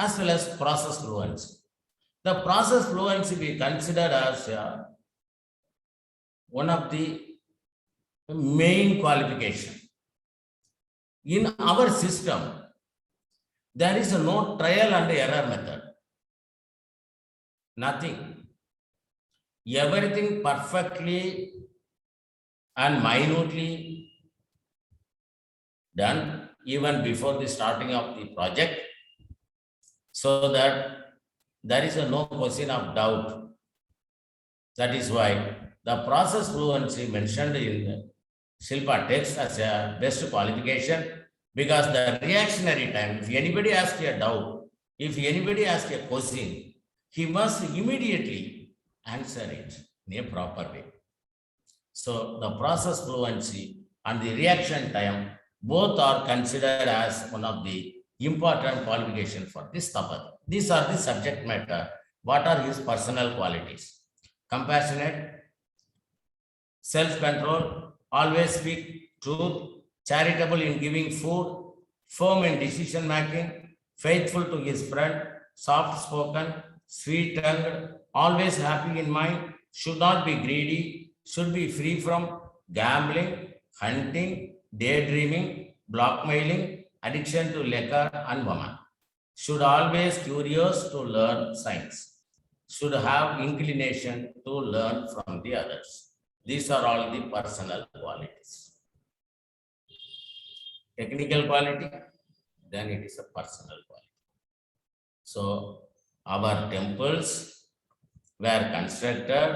as well as process fluency. The process fluency we considered as one of the main qualification. In our system, there is no trial and error method. Nothing. Everything perfectly and minutely done even before the starting of the project, so that there is no question of doubt. That is why the process fluency mentioned in the Shilpa text as a best qualification, because the reactionary time, if anybody asks a doubt, if anybody asks a question, he must immediately answer it in a proper way. So the process fluency and the reaction time both are considered as one of the important qualifications for this Tapati. These are the subject matter. What are his personal qualities? Compassionate, self-control, always speak truth, charitable in giving food, firm in decision making, faithful to his friend, soft-spoken, sweet-tongued, always happy in mind, should not be greedy, should be free from gambling, hunting, daydreaming, blackmailing, addiction to liquor and woman. Should always curious to learn science. Should have inclination to learn from the others. These are all the personal qualities. Technical quality, then it is a personal quality. So our temples were constructed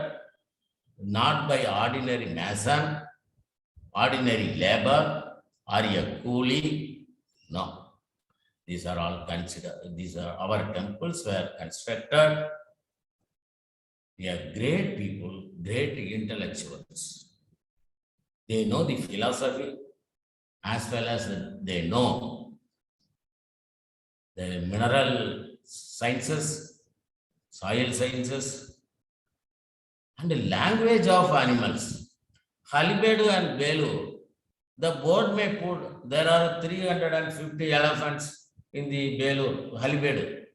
not by ordinary mason, ordinary labor, or a coolie. No, these are all considered. These are our temples were constructed. They are great people, great intellectuals. They know the philosophy as well as they know the mineral sciences, soil sciences, and the language of animals. Halibedu and Belu, the board may put, there are 350 elephants in the Belu, Halibedu.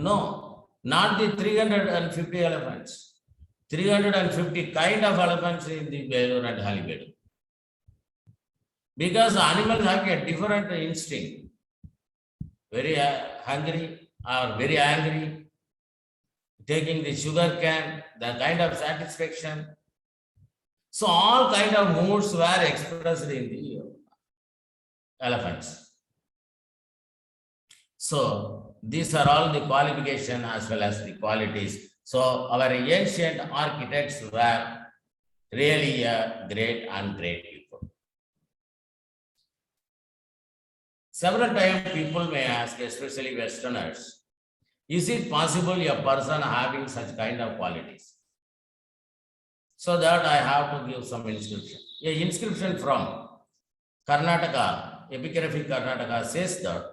No, not the 350 elephants. 350 kind of elephants in the Belur and Halibedu. Because animals have a different instinct. Very hungry or very angry, taking the sugar cane, the kind of satisfaction. So all kind of moods were expressed in the elephants. So these are all the qualifications as well as the qualities. So our ancient architects were really a great and great people. Several times people may ask, especially Westerners, is it possible a person having such kind of qualities? So that I have to give some inscription. A inscription from Karnataka, epigraphic Karnataka says that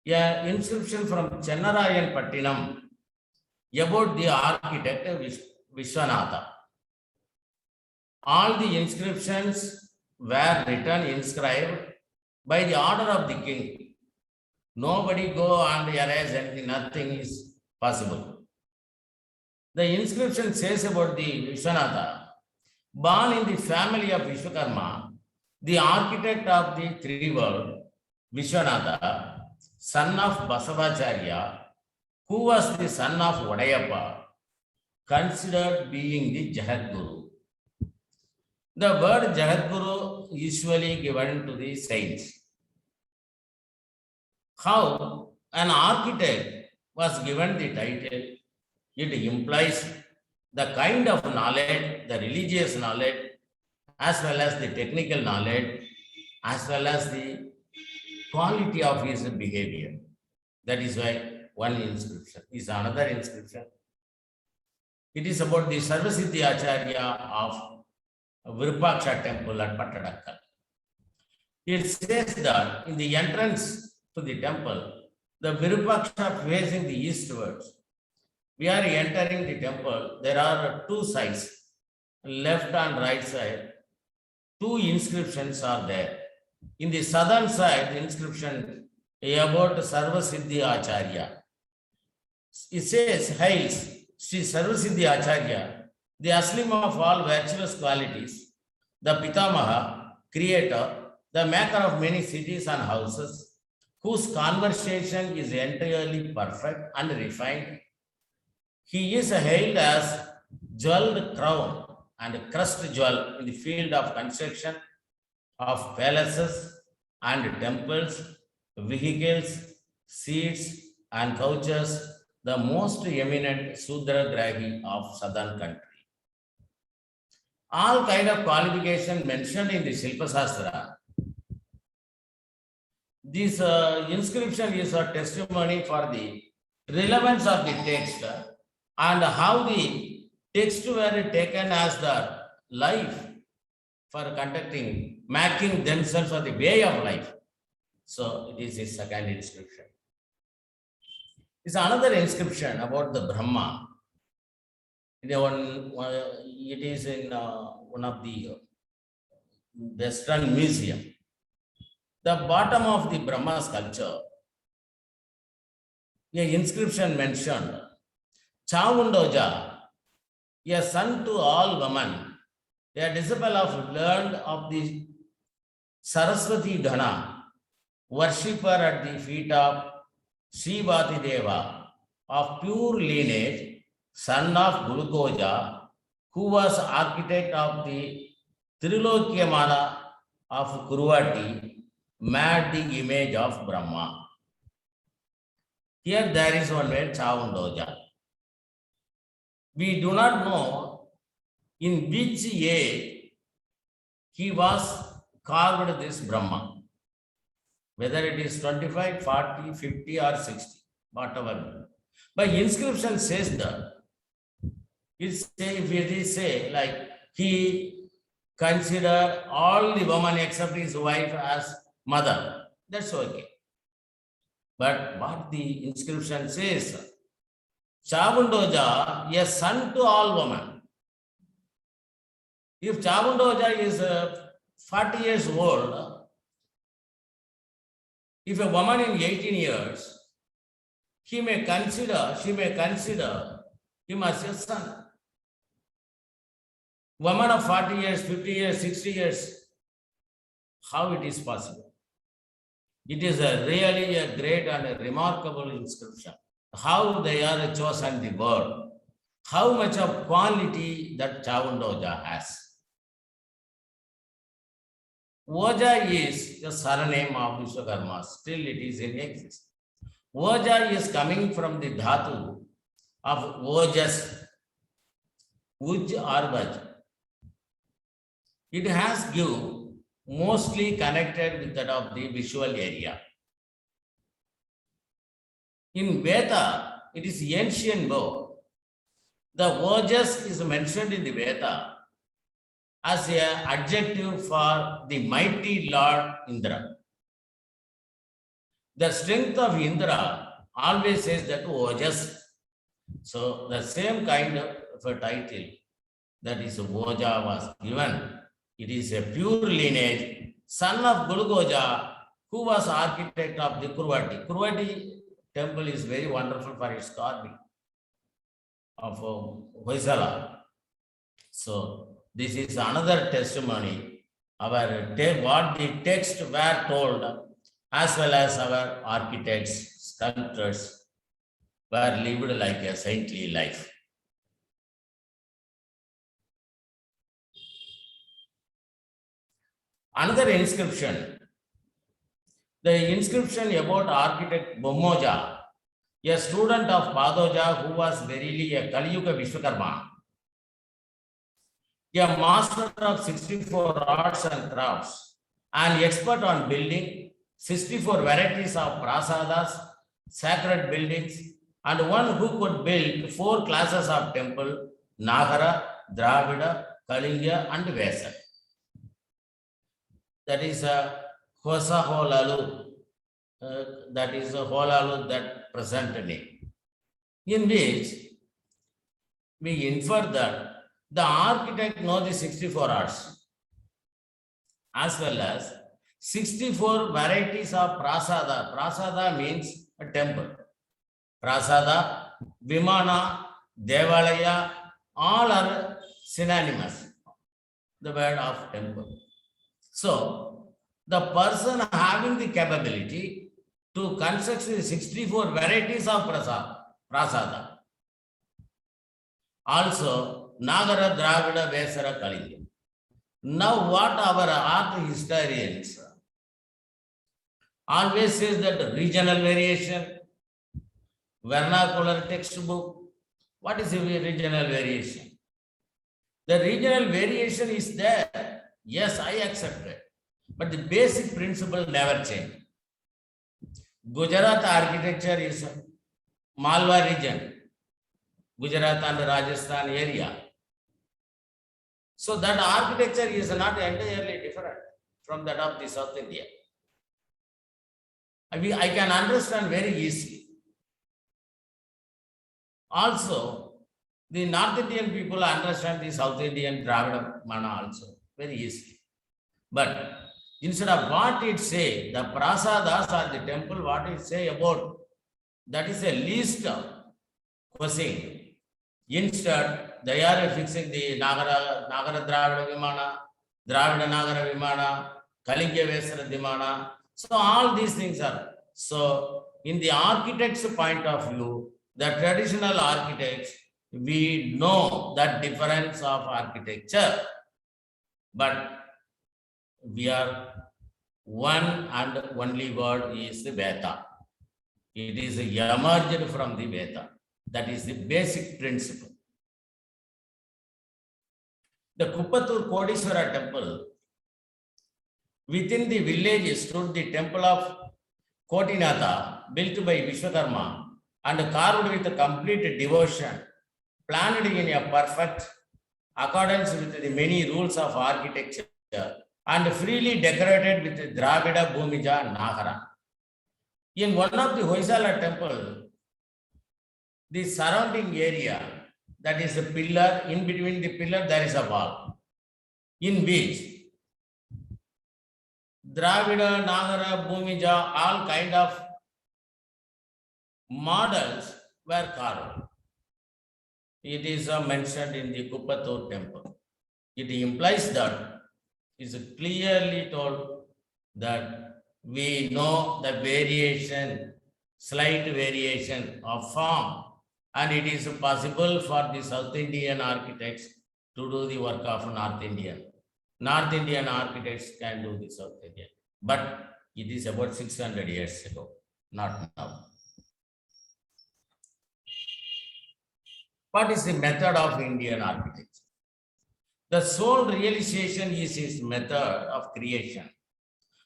a inscription from Chennarayan Pattinam about the architect Vishwanatha. All the inscriptions were written, inscribed by the order of the king. Nobody go and erase anything, nothing is possible. The inscription says about the Vishwanatha, born in the family of Vishwakarma, the architect of the three world, Vishwanatha, son of Basavacharya, who was the son of Vadayappa, considered being the Jagadguru. The word Jagadguru usually given to the saints. How an architect was given the title, it implies the kind of knowledge, the religious knowledge, as well as the technical knowledge, as well as the quality of his behavior. That is why one inscription is another inscription. It is about the Sarvasiddhi Acharya of Virupaksha temple at Pattadakkal. It says that in the entrance to the temple, the Virupaksha facing the eastwards, we are entering the temple. There are two sides, left and right side. Two inscriptions are there. In the southern side, the inscription about Sarvasiddhi Acharya. It says, hails Shri Sarvasiddhi Acharya, the Aslim of all virtuous qualities, the Pitamaha, creator, the maker of many cities and houses, whose conversation is entirely perfect and refined. He is hailed as jeweled crown and crust jewel in the field of construction of palaces and temples, vehicles, seats and couches, the most eminent Sudragrahi of southern country. All kind of qualification mentioned in the Shilpa Shastra. This inscription is a testimony for the relevance of the text and how the text were taken as the life for conducting, making themselves for the way of life. So it is his second inscription. It's another inscription about the Brahma. It is in one of the Western museum. The bottom of the Brahma sculpture, an inscription mentioned, Chamundoja, a son to all women, a disciple of learned of the Saraswati Dhana, worshipper at the feet of Shri Deva, of pure lineage, son of Gulukoja, who was architect of the Trilokyamana of Kuruvati, made the image of Brahma. Here there is one word, Chamundoja. We do not know in which age he was carved this Brahma. Whether it is 25, 40, 50 or 60, whatever. But inscription says that, if it is say like he considered all the women except his wife as mother, that's okay. But what the inscription says, Chamundoja, a son to all women. If Chamundoja is 40 years old, if a woman in 18 years, she may consider him as a son. Woman of 40 years, 50 years, 60 years, how it is possible? It is really a great and a remarkable inscription. How they are chosen the word, how much of quality that Chamundoja has. Oja is the surname of Vishwakarma, still it is in existence. Oja is coming from the dhatu of ojas, uj or vaj. It has give mostly connected with that of the visual area. In Veda, it is ancient word. The ojas is mentioned in the Veda as an adjective for the mighty Lord Indra. The strength of Indra always says that ojas. So the same kind of a title, that is Oja, was given. It is a pure lineage, son of Gulukoja, who was architect of the Kuruvati. Kuruvati temple is very wonderful for its carving of Hoysala. So this is another testimony, what the text were told, as well as our architects, sculptors were lived like a saintly life. Another inscription, the inscription about architect Bommoja, a student of Padoja who was verily a Kaliyuga Vishwakarma, a master of 64 arts and crafts, an expert on building, 64 varieties of prasadas, sacred buildings, and one who could build 4 classes of temple, Nagara, Dravida, Kalinga, and Vesa. That is a Hosaholalu, that is a Holalu, that present name, in which we infer that the architect knows the 64 arts, as well as 64 varieties of prasada. Prasada means a temple. Prasada, Vimana, Devalaya, all are synonymous, the word of temple. So, the person having the capability to construct the 64 varieties of prasada, also Nagara, Dravida, Vesara, Kalinga. Now, what our art historians always says that regional variation, vernacular textbook. What is the regional variation? The regional variation is there. Yes, I accept it. But the basic principle never changed. Gujarat architecture is Malwa region, Gujarat and Rajasthan area. So that architecture is not entirely different from that of the South India. I can understand very easily. Also, the North Indian people understand the South Indian Dravida Mana also very easily. But instead of what it say, the prasadas or the temple, what it say about, that is a least cuisine. Instead, they are fixing the Nagara Dravida Vimana, Dravida Nagara Vimana, Kalinga Vesara Vimana. So all these things are. So in the architect's point of view, the traditional architects, we know that difference of architecture, but we are one and only word is the Veda. It is emerged from the Veda. That is the basic principle. The Kuppatur Kodishwara temple, within the village stood the temple of Kotinatha, built by Vishwakarma and carved with complete devotion, planned in a perfect accordance with the many rules of architecture, and freely decorated with Dravida, Bhumija, and Nagara. In one of the Hoysala temple, the surrounding area, that is a pillar, in between the pillar there is a wall, in which Dravida, Nagara, Bhumija, all kind of models were carved. It is mentioned in the Kuppatur temple. It implies that is clearly told that we know the variation, slight variation of form, and it is possible for the South Indian architects to do the work of North Indian. North Indian architects can do the South Indian, but it is about 600 years ago, not now. What is the method of Indian architecture? The sole realization is his method of creation,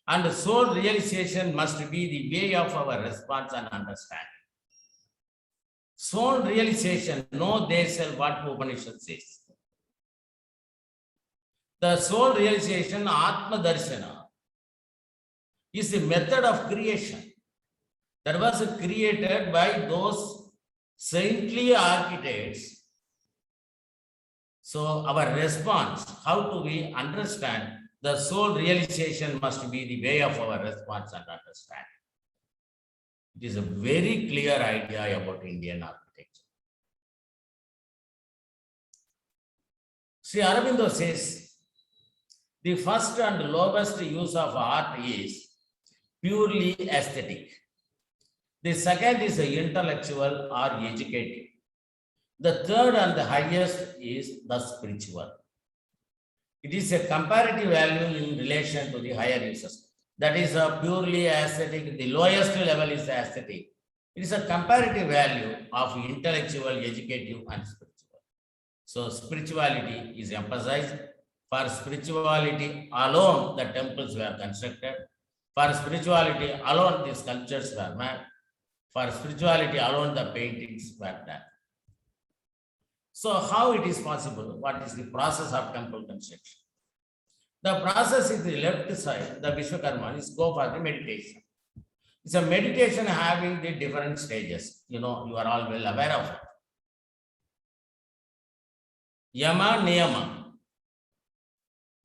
and the sole realization must be the way of our response and understanding. Sole realization, know thyself, what Upanishad says. The sole realization, Atma Darshana, is the method of creation that was created by those saintly architects. So our response, how do we understand the sole realization must be the way of our response and understanding. It is a very clear idea about Indian architecture. Sri Aurobindo says, the first and lowest use of art is purely aesthetic. The second is intellectual or educative. The third and the highest is the spiritual. It is a comparative value in relation to the higher uses. That is a purely aesthetic. The lowest level is the aesthetic. It is a comparative value of intellectual, educative, and spiritual. So spirituality is emphasized. For spirituality alone, the temples were constructed. For spirituality alone, the sculptures were made. For spirituality alone, the paintings were done. So how it is possible? What is the process of temple construction? The process is the left side, the Vishwakarma is go for the meditation. It's a meditation having the different stages. You know, you are all well aware of it. Yama, Niyama.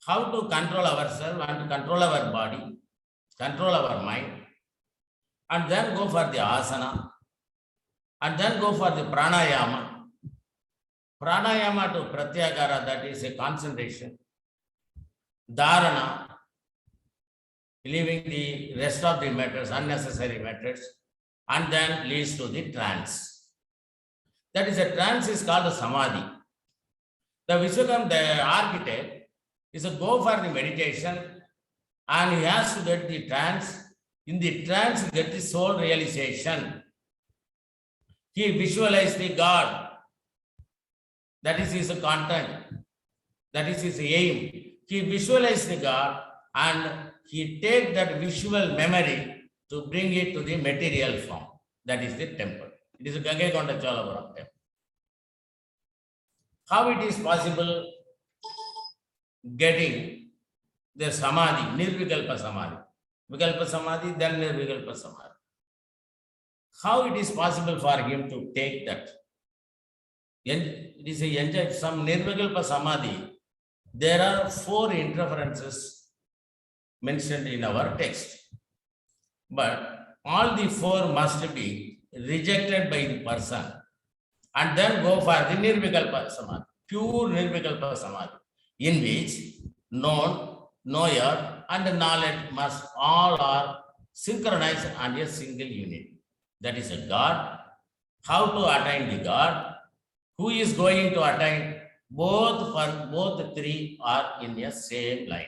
How to control ourselves and to control our body, control our mind, and then go for the asana, and then go for the pranayama. Pranayama to pratyagara, that is a concentration. Dharana, leaving the rest of the matters, unnecessary matters, and then leads to the trance. That is a trance is called a samadhi. The Vishwakarma, the architect, is a go for the meditation and he has to get the trance. In the trance, get the soul realization. He visualizes the God. That is his content. That is his aim. He visualizes the God and he take that visual memory to bring it to the material form. That is the temple. It is a Gangekonda Cholapuram temple. How it is possible getting the samadhi, nirvikalpa samadhi. Vikalpa samadhi, then nirvikalpa samadhi. How it is possible for him to take that? It is a enjoy some nirvikalpa samadhi. There are 4 interferences mentioned in our text. But all the 4 must be rejected by the person and then go for the nirvikalpa samadhi, pure nirvikalpa samadhi, in which known, knower, and knowledge must all are synchronized on a single unit. That is a God. How to attain the God? Who is going to attain? Both 3 are in a same line.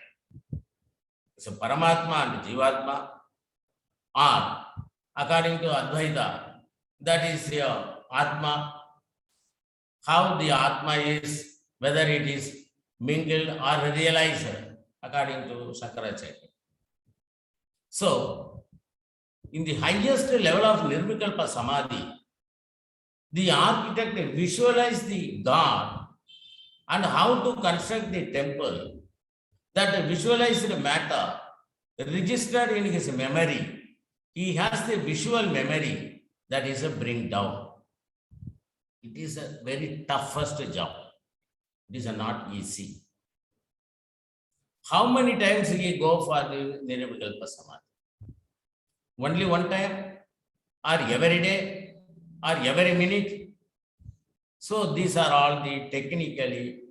So Paramatma and Jivatma are, according to Advaita, that is your Atma. How the Atma is, whether it is mingled or realized, according to Shankaracharya. So, in the highest level of Nirvikalpa Samadhi, the architect visualized the God and how to construct the temple. That visualized matter registered in his memory. He has the visual memory that is a bring down. It is a very toughest job. It is not easy. How many times he go for the Nirvikalpa Samadhi? Only one time? Or every day? Or every minute? So these are all the technically,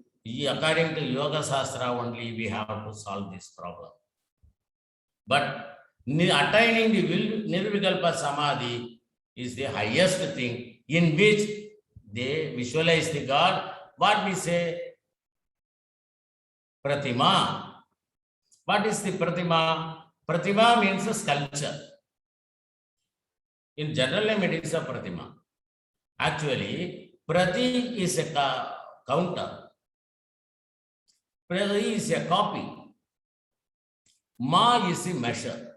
according to Yoga Shastra only, we have to solve this problem. But attaining the Nirvikalpa Samadhi is the highest thing in which they visualize the God. What we say? Pratima. What is the Pratima? Pratima means a sculpture. In general name, it is a Pratima. Actually, Prati is a counter. Prati is a copy. Ma is the measure.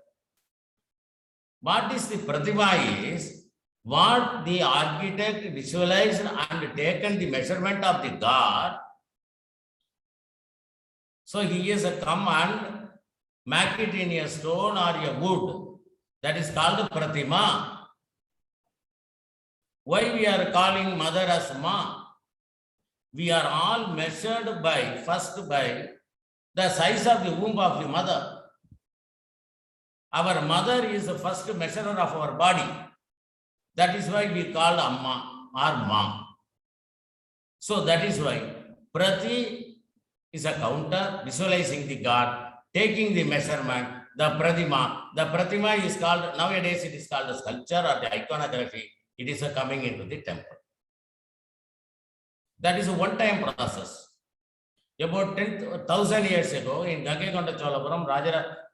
What is the Pratima is what the architect visualized and taken the measurement of the God. So he is a come and make it in a stone or a wood. That is called Pratima. Why we are calling mother as Ma? We are all measured by, first by the size of the womb of the mother. Our mother is the first measurer of our body. That is why we call Amma or Ma. So that is why Prati is a counter, visualizing the God, taking the measurement, the Pratima. The Pratima is called, nowadays it is called the sculpture or the iconography. It is coming into the temple. That is a one-time process. About 10,000 years ago, in Gangekonda Cholapuram,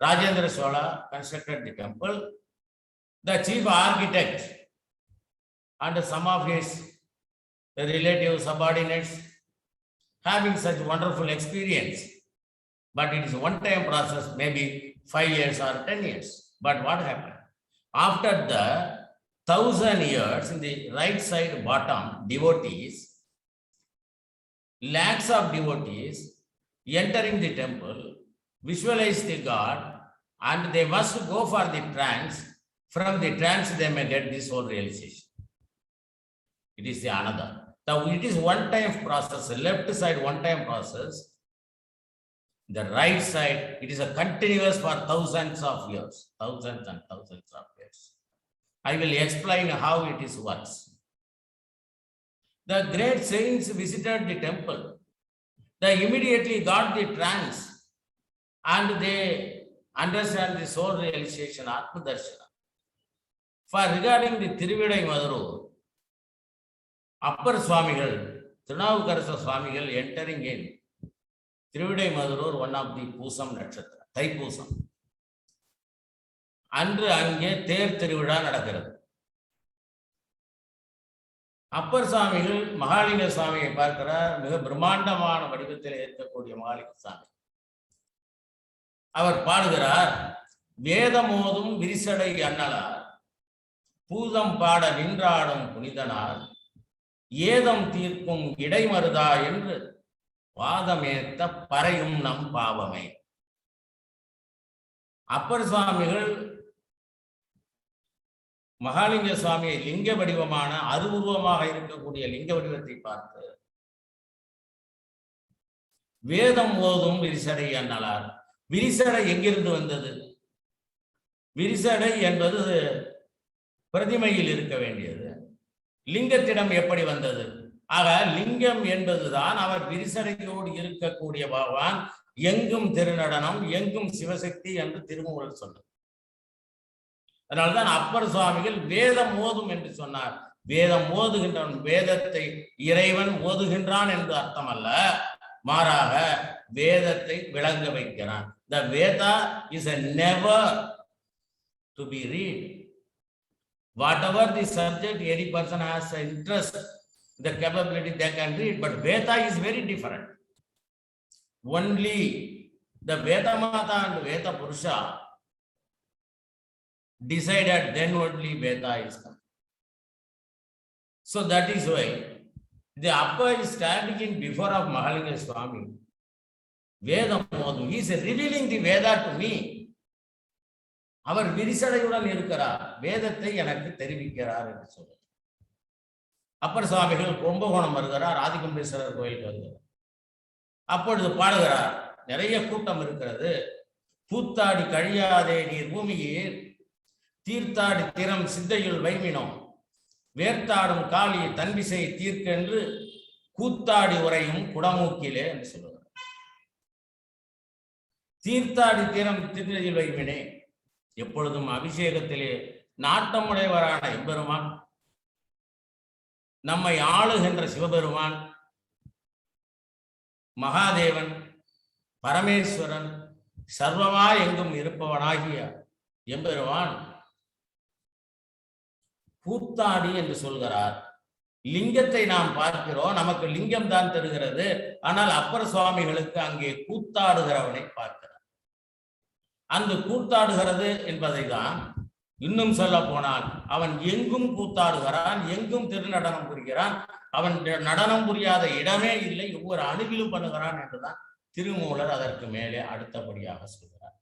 Rajendra Chola constructed the temple. The chief architect and some of his relative subordinates, having such wonderful experience, But it is a one-time process, maybe 5 years or 10 years. But what happened? After the 1,000 years, in the right side bottom, devotees, lakhs of devotees entering the temple, visualize the God, and they must go for the trance. From the trance, they may get this whole realization. It is the another. Now, it is one-time process, the left side one-time process. The right side, it is a continuous for thousands of years, thousands and thousands of years. I will explain how it is works. The great saints visited the temple. They immediately got the trance and they understand the soul realization, Atma Darshana. For regarding the Thiruvidai Maduru, Upper Swamigal, Tirunavukarasa Swamigal entering in Thiruvidai Maduru, one of the Pusam Nakshatra, Thai Pusam. அன்று அங்கே தேர் திருவிழா நடக்கிறது. அப்பர் சுவாமிகள் மகாலிங்க சுவாமியை பார்க்கிறார். மிக பிரம்மாண்டமான வடிவத்தில் இருக்கக்கூடிய மகாலிங்க சுவாமி. அவர் பாடுகிறார், வேதமோதும் விரிசடை அண்ணலார், பூதம் பாட நின்றாடும் புனிதனார், ஏதம் தீர்க்கும் இடைமருதா என்று வாதமேத்த பறையும் நம் பாவமே. அப்பர் சுவாமிகள் மகாலிங்க சுவாமியை லிங்க வடிவமான அருவுருவமாக இருக்கக்கூடிய லிங்க வடிவத்தை பார்த்து வேதம் ஓதும் விரிசடை அண்ணலார். விரிசடை எங்கிருந்து வந்தது? விரிசடை என்பது பிரதிமையில் இருக்க வேண்டியது. லிங்கத்திடம் எப்படி வந்தது? ஆக லிங்கம் என்பதுதான் அவர் விரிசடையோடு இருக்கக்கூடிய பகவான். எங்கும் திருநடனம், எங்கும் சிவசக்தி என்று திருமூலர் சொன்னார். அதனால்தான் அப்பர் சுவாமிகள் வேதம் ஓதும் என்று சொன்னார். வேதம் ஓதுகின்றவன், வேதத்தை இறைவன் ஓதுகின்றான் என்று அர்த்தம் அல்ல, மாறாக வேதத்தை விளங்க வைக்கிறான். The Veda is a never to be read. Whatever the subject, any person has an interest, the capability, they can read, but Veda is very different. Only the Veda Mata and Veda Purusha decided, then only Veda is come. So that is why the Appa is standing in before of Mahalinga Swami. Veda Modhu, he is revealing the Veda to me. அவர் விரிசடையுடன் இருக்கிறார், வேதத்தை எனக்கு தெரிவிக்கிறார் என்று சொல்றார். அப்பர் சுவாமிகள் கும்பகோணம் வருகிறார், ஆதிகம்பேஸ்வரர் கோயிலுக்கு வருகிறார். அப்பொழுது பாடுகிறார், நிறைய கூட்டம் இருக்கிறது. கூத்தாடி கழியாதே நீர் பூமியில், தீர்த்தாடி திறம் சிந்தையுள் வைமினோம், வேர்த்தாடும் காளி தன்விசை தீர்க்கென்று கூத்தாடி உரையும் குடமூக்கிலே என்று சொல்லுகிறார். தீர்த்தாடி திறம் சிந்தையுள் வைமினே, எப்பொழுதும் அபிஷேகத்திலே நாட்டமுடையவரான எம்பெருமான், நம்மை ஆளுகின்ற சிவபெருமான், மகாதேவன், பரமேஸ்வரன், சர்வமா எங்கும் இருப்பவனாகிய எம்பெருமான் கூத்தாடி என்று சொல்கிறார். லிங்கத்தை நாம் பார்க்கிறோம், நமக்கு லிங்கம் தான் தருகிறது. ஆனால் அப்பர் சுவாமிகளுக்கு அங்கே கூத்தாடுகிறவனை பார்க்கிறார். அந்த கூத்தாடுகிறது என்பதை தான் இன்னும் சொல்ல போனால், அவன் எங்கும் கூத்தாடுகிறான், எங்கும் திருநடனம் புரிகிறான். அவன் நடனம் புரியாத இடமே இல்லை, ஒவ்வொரு அணுகிலும் பண்ணுகிறான் என்றுதான் திருமூலர் அதற்கு மேலே அடுத்தபடியாக சொல்கிறார்.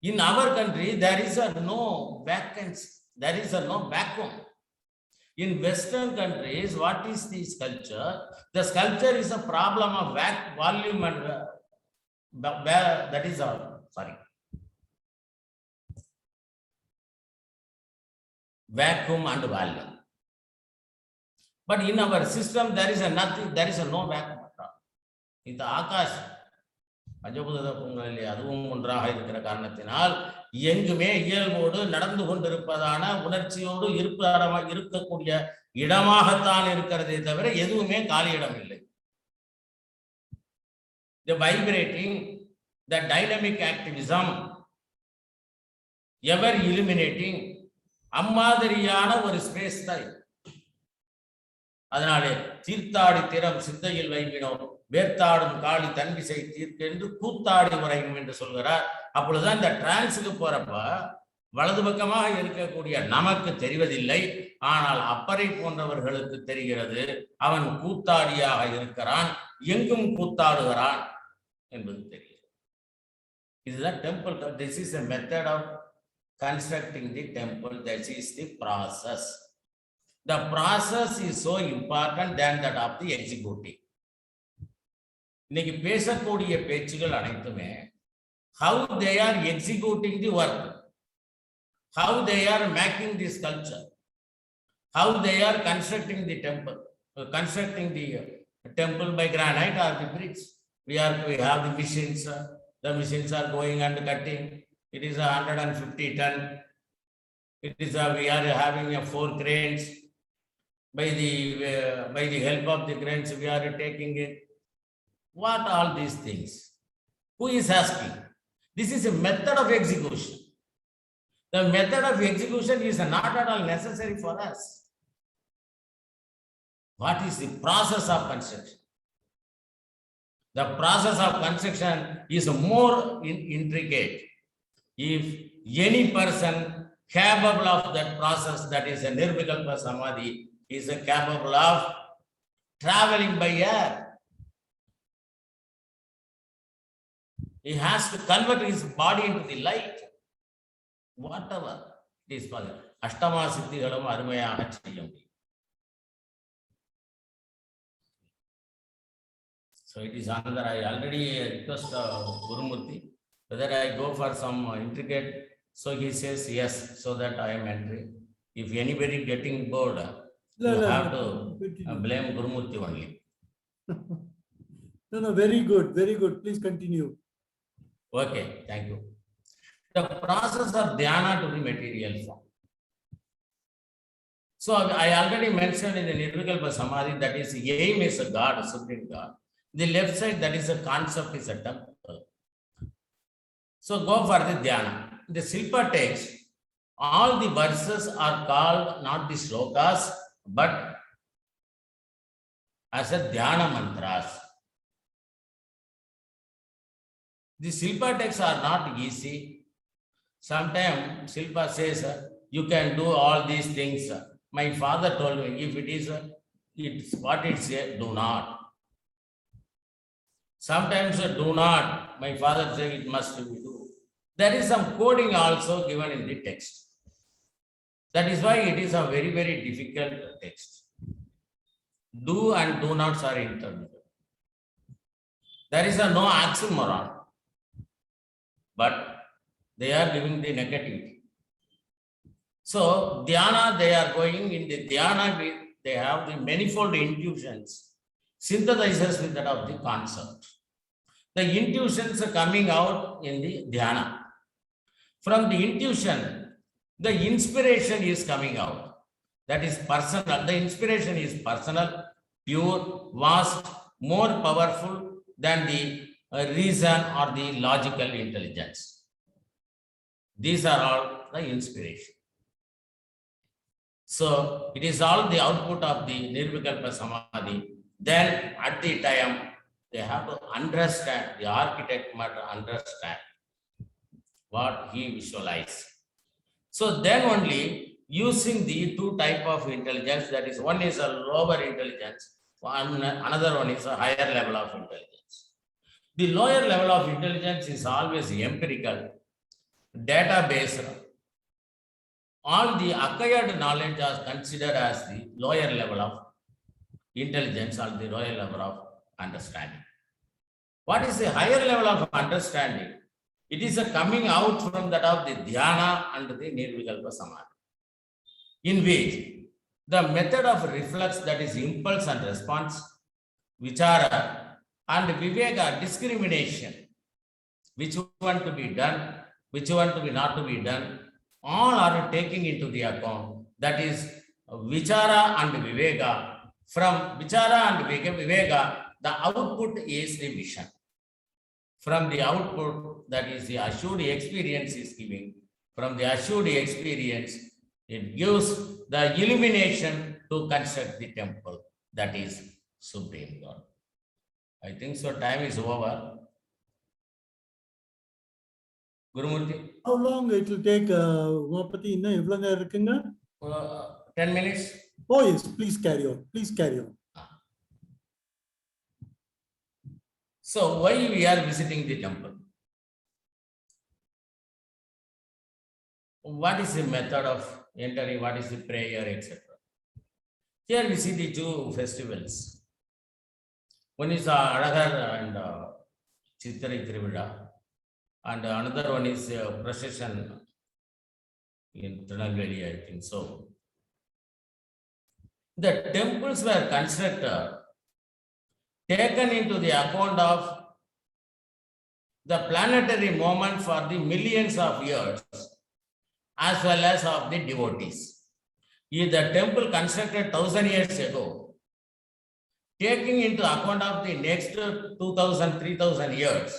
In our country, there is a no vacancy, there is a no vacuum. In Western countries, what is the sculpture? The sculpture is a problem of volume and that is all. Sorry. Vacuum and volume. But in our system, there is a nothing, there is a no vacuum at all. இந்த ஆகாஷ் பஞ்சபூத பூங்களிலே அதுவும் ஒன்றாக இருக்கிற காரணத்தினால் எங்குமே இயல்போடு நடந்து கொண்டிருப்பதான உணர்ச்சியோடு இருக்கக்கூடிய இடமாகத்தான் இருக்கிறதே தவிர எதுவுமே காலி இடம் இல்லை. The vibrating, the dynamic activism, ever illuminating, அம்மாதிரியான ஒரு ஸ்பேஸ் தான். அதனாலே தீர்த்தாடி திறம் சிந்தையில் வைப்பினோம் வேர்த்தாடும் காளி தன்விசை தீர்க்கு என்று கூத்தாடி உரையும் என்று சொல்கிறார். அப்பொழுதுதான் இந்த டிரான்ஸுக்கு போறப்ப வலது பக்கமாக இருக்கக்கூடிய நமக்கு தெரிவதில்லை, ஆனால் அப்பரை போன்றவர்களுக்கு தெரிகிறது. அவன் கூத்தாடியாக இருக்கிறான், எங்கும் கூத்தாடுகிறான் என்பது தெரியும். இதுதான் temple. This is a method of constructing the temple. That is the process. The process is so important than that of the executing. இன்னைக்கு பேசக்கூடிய பேச்சுகள் அனைத்துமே how they are executing the work, how they are making this culture, how they are constructing the temple, by granite or the bricks. We have the machines. The machines are going and cutting. It is 150 ton. It is we are having 4 cranes. By the help of the cranes, we are taking it. What all these things? Who is asking? This is a method of execution. The method of execution is not at all necessary for us. What is the process of construction? The process of construction is more intricate. If any person capable of that process, that is a Nirvikalpa Samadhi, is capable of traveling by air. He has to convert his body into the light. Whatever it is for Ashtama Siddhigalum Arumayaga Seyyum. So it is another. I already request Gurumurthy whether I go for some intricate. So he says yes, so that I am entering. If anybody getting bored, you have to blame Gurumurthy only. No, very good, very good. Please continue. Okay, thank you. The process of dhyana to the material form. So I already mentioned in the Nirvikalpa Samadhi, that is aim is a God, a supreme God. The left side, that is a concept, is a temple. So go for the dhyana. The Silpa text, all the verses are called not the shlokas, but as a dhyana mantras. The Silpa texts are not easy. Sometimes Silpa says, you can do all these things. My father told me, if it is it's what it says, do not. Sometimes do not. My father said it must be do. There is some coding also given in the text. That is why it is a very, very difficult text. Do and do nots are intermittent. There is no oxymoron, but they are giving the negativity. So dhyana, they are going in the dhyana, they have the manifold intuitions, synthesizes with that of the concept. The intuitions are coming out in the dhyana. From the intuition, the inspiration is coming out. That is personal. The inspiration is personal, pure, vast, more powerful than the reason or the logical intelligence. These are all the inspiration. So it is all the output of the Nirvikalpa Samadhi. Then at the time, they have to understand, the architect must understand what he visualized. So then only using the 2 types of intelligence, that is, one is a lower intelligence, another one is a higher level of intelligence. The lower level of intelligence is always empirical, data-based. All the acquired knowledge are considered as the lower level of intelligence or the lower level of understanding. What is the higher level of understanding? It is a coming out from that of the dhyana and the Nirvikalpa Samadhi, in which the method of reflex, that is impulse and response, vichara and viveka, discrimination, which one to be done, which one to be not to be done, all are taking into the account. That is vichara and viveka. From vichara and viveka, the output is the vision. From the output, that is the assured experience is giving. From the assured experience, it gives the illumination to construct the temple. that is Supreme God. I think so. Time is over. Gurumurthy, How long it will take, Umapathy? இன்னும் எவ்வளவு நேரம் இருக்குங்க? 10 minutes. Oh yes, please carry on. Please carry on. So why we are visiting the temple? What is the method of entering? What is the prayer, etc. Here we see the two festivals. One is Adagar and Chittari Trivida, and another one is procession in Tirunelveli, I think so. The temples were constructed, taken into the account of the planetary moment for the millions of years, as well as of the devotees. If the temple constructed 1000 years ago, taking into account of the next 2000, 3000 years,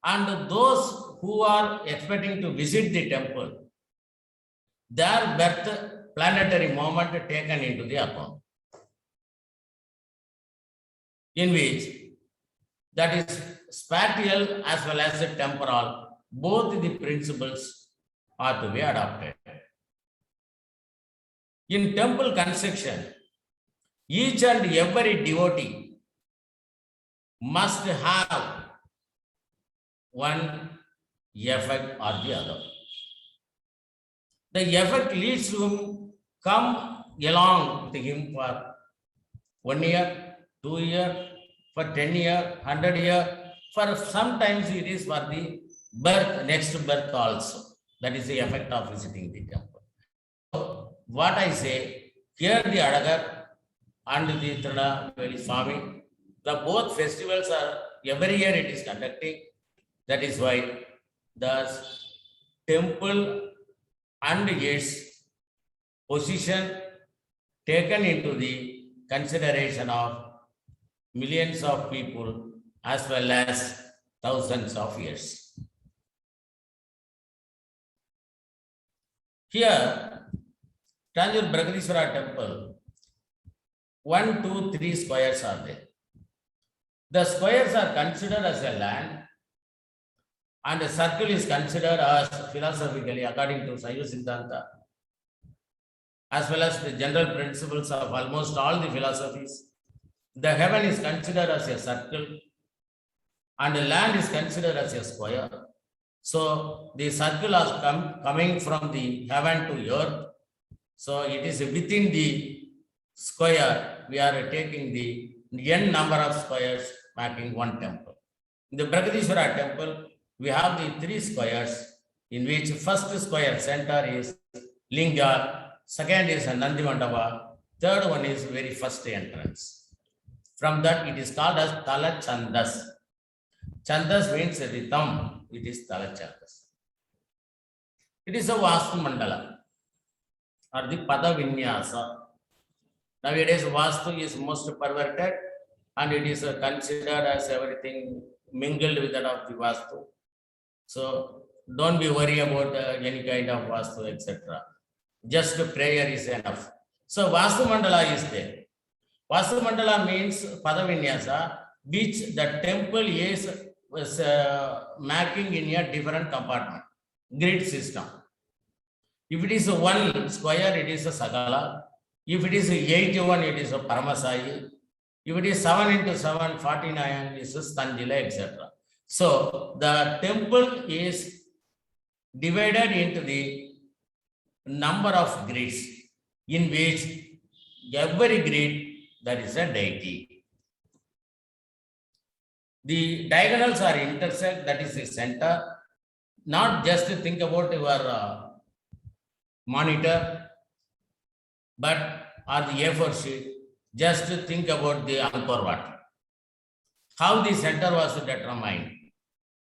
and those who are expecting to visit the temple, their birth planetary moment taken into the account, in which that is spatial as well as temporal, both the principles are to be adopted. In temple construction, each and every devotee must have one effect or the other. The effect leads to him come along with him for 1 year, 2 years, for 10 years, 100 years, for sometimes it is for the birth, next birth also. That is the effect of visiting the temple. So, what I say, here the Adagar and the Tirunelveli Swami, the both festivals are, every year it is conducting. That is why the temple and its position taken into the consideration of millions of people as well as thousands of years. Here, Tanjore Bragadishwara temple, 1, 2, 3 squares are there. The squares are considered as a land, and the circle is considered as philosophically, according to Saiva Siddhanta, as well as the general principles of almost all the philosophies. The heaven is considered as a circle, and the land is considered as a square. So the circle is coming from the heaven to earth. So it is within the square, we are taking the n number of squares, making one temple. In the Bragadishwara temple, we have the 3 squares, in which first square center is Linga, second is Nandi Mandapa, third one is very first entrance. From that, it is called as Tala Chandas. Chandas means rhythm, it is Tala Chandas. It is a Vastu Mandala or the Pada Vinyasa. Nowadays, Vastu is most perverted and it is considered as everything mingled with that of the Vastu. So don't be worried about any kind of Vastu, etc. Just prayer is enough. So Vastu Mandala is there. Vastu Mandala means Pada Vinyasa, which the temple is marking in a different compartment, grid system. If it is 1 square, it is a Sagala. If it is 81, it is a Paramasai. If it is 7 into 7, 49, it is a Stanjila, etc. So the temple is divided into the number of grids, in which every grid there is a deity. The diagonals are intersect, that is the center. Not just to think about your monitor, but or the A4 sheet, just to think about the Angkor Wat. How the center was determined.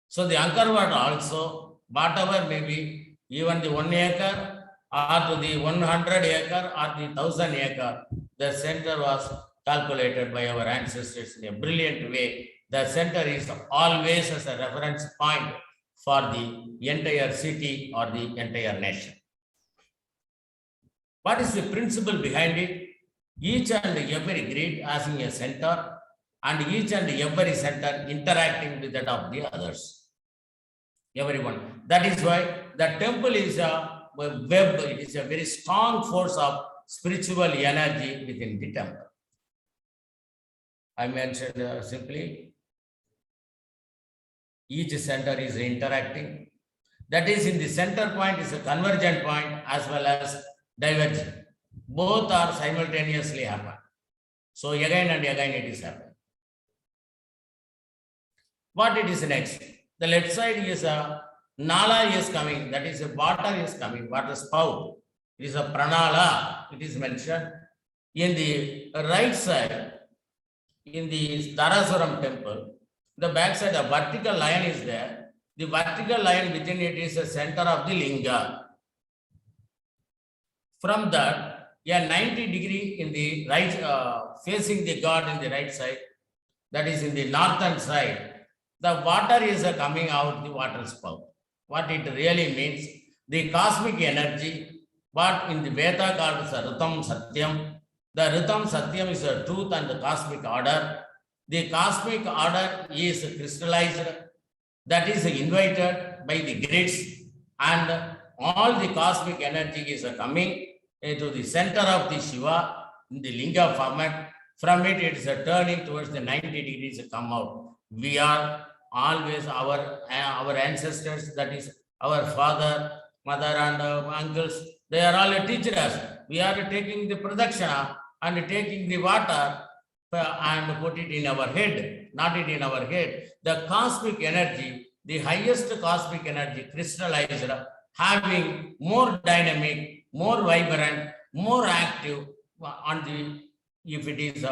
So the Angkor Wat also, whatever may be, even the 1 acre or to the 100 acre or the 1000 acre, the center was calculated by our ancestors in a brilliant way. The center is always as a reference point for the entire city or the entire nation. What is the principle behind it? each and every grid having a center, and each and every center interacting with that of the others. Everyone. That is why the temple is a web, it is a very strong force of spiritual energy within the temple. I mentioned simply, each center is interacting. That is, in the center point is a convergent point as well as divergent. Both are simultaneously happen. So again and again it is happening. What it is next? The left side is a nala is coming, that is a water is coming, water spout. It is a pranala, it is mentioned. In the right side, in the Dharasuram temple, the back side, a vertical line is there. The vertical line within it is the center of the linga. From that, a 90-degree in the right, facing the god in the right side, that is in the northern side, the water is coming out the water spout. What it really means, the cosmic energy, what in the Veda called as Ritam Satyam. The Ritam Satyam is a truth and the cosmic order. The cosmic order is crystallized, that is invited by the grids, and all the cosmic energy is coming into the center of the Shiva in the Linga format. From it, it is turning towards the 90 degrees come out. We are always our ancestors, that is our father, mother, and uncles, they are all teaching us. We are taking the pradakshana and taking the water and put it in our head, not it in our head. The cosmic energy, the highest cosmic energy crystallized, having more dynamic, more vibrant, more active on the, if it is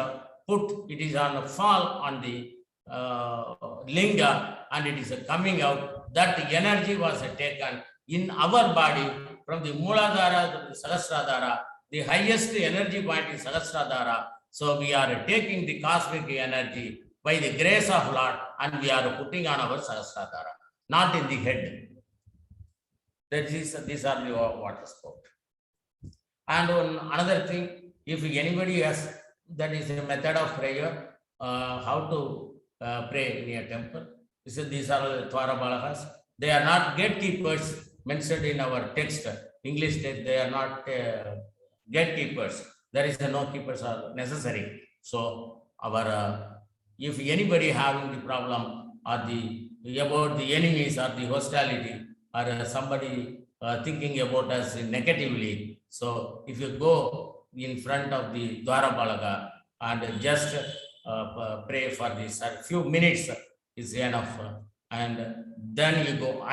put, it is on a fall on the linga and it is coming out. That energy was taken in our body from the Mooladhara to the Sahasradhara. The highest energy point is Sahasradhara. So we are taking the cosmic energy by the grace of Lord and we are putting on our Sahasradhara, not in the head. These are the water spout. And another thing, if anybody has, that is a method of prayer, how to pray in a temple. These are Dwara Balakas. They are not gatekeepers mentioned in our text, English text. They are not gatekeepers. There is no keepers are necessary. So our if anybody having the problem or the about the enemies or the hostility or somebody thinking about us negatively, so if you go in front of the Dwara Balaka and just pray for this few minutes is enough, and then you go.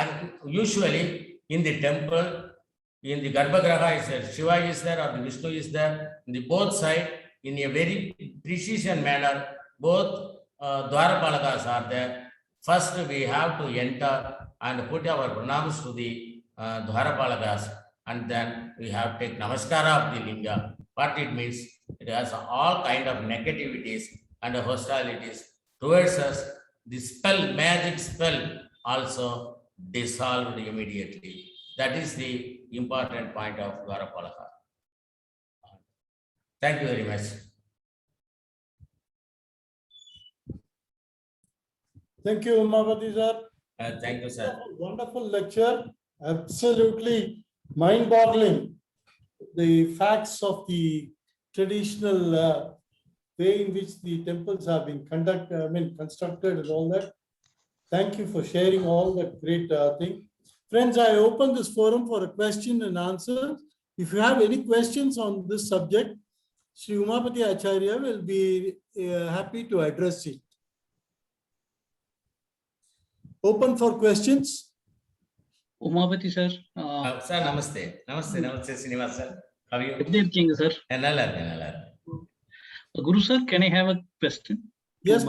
Usually in the temple, in the Garbhagriha is there, Shiva is there or the Vishnu is there. In the both side, in a very precision manner, both Dwarapalakas are there. First, we have to enter and put our pranams to the Dwarapalakas, and then we have to take namaskara of the linga. What it means, it has all kind of negativities and hostilities towards us. The spell, magic spell, also dissolved immediately. That is the important point of Dwarapalaka. Thank you very much. Thank you, Umapathy sir. Thank you, sir. Wonderful lecture. Absolutely mind-boggling. The facts of the traditional way in which the temples have been constructed and all that. Thank you for sharing all that great thing. Friends, I open this forum for a question and answer. If you have any questions on this subject, Shri Umapathy Acharya will be happy to address it. Open for questions. Umapathy sir. Sir, namaste. Namaste, namaste, Srinivas sir. How are you? Sir. Guru sir, can I have a question? Yes,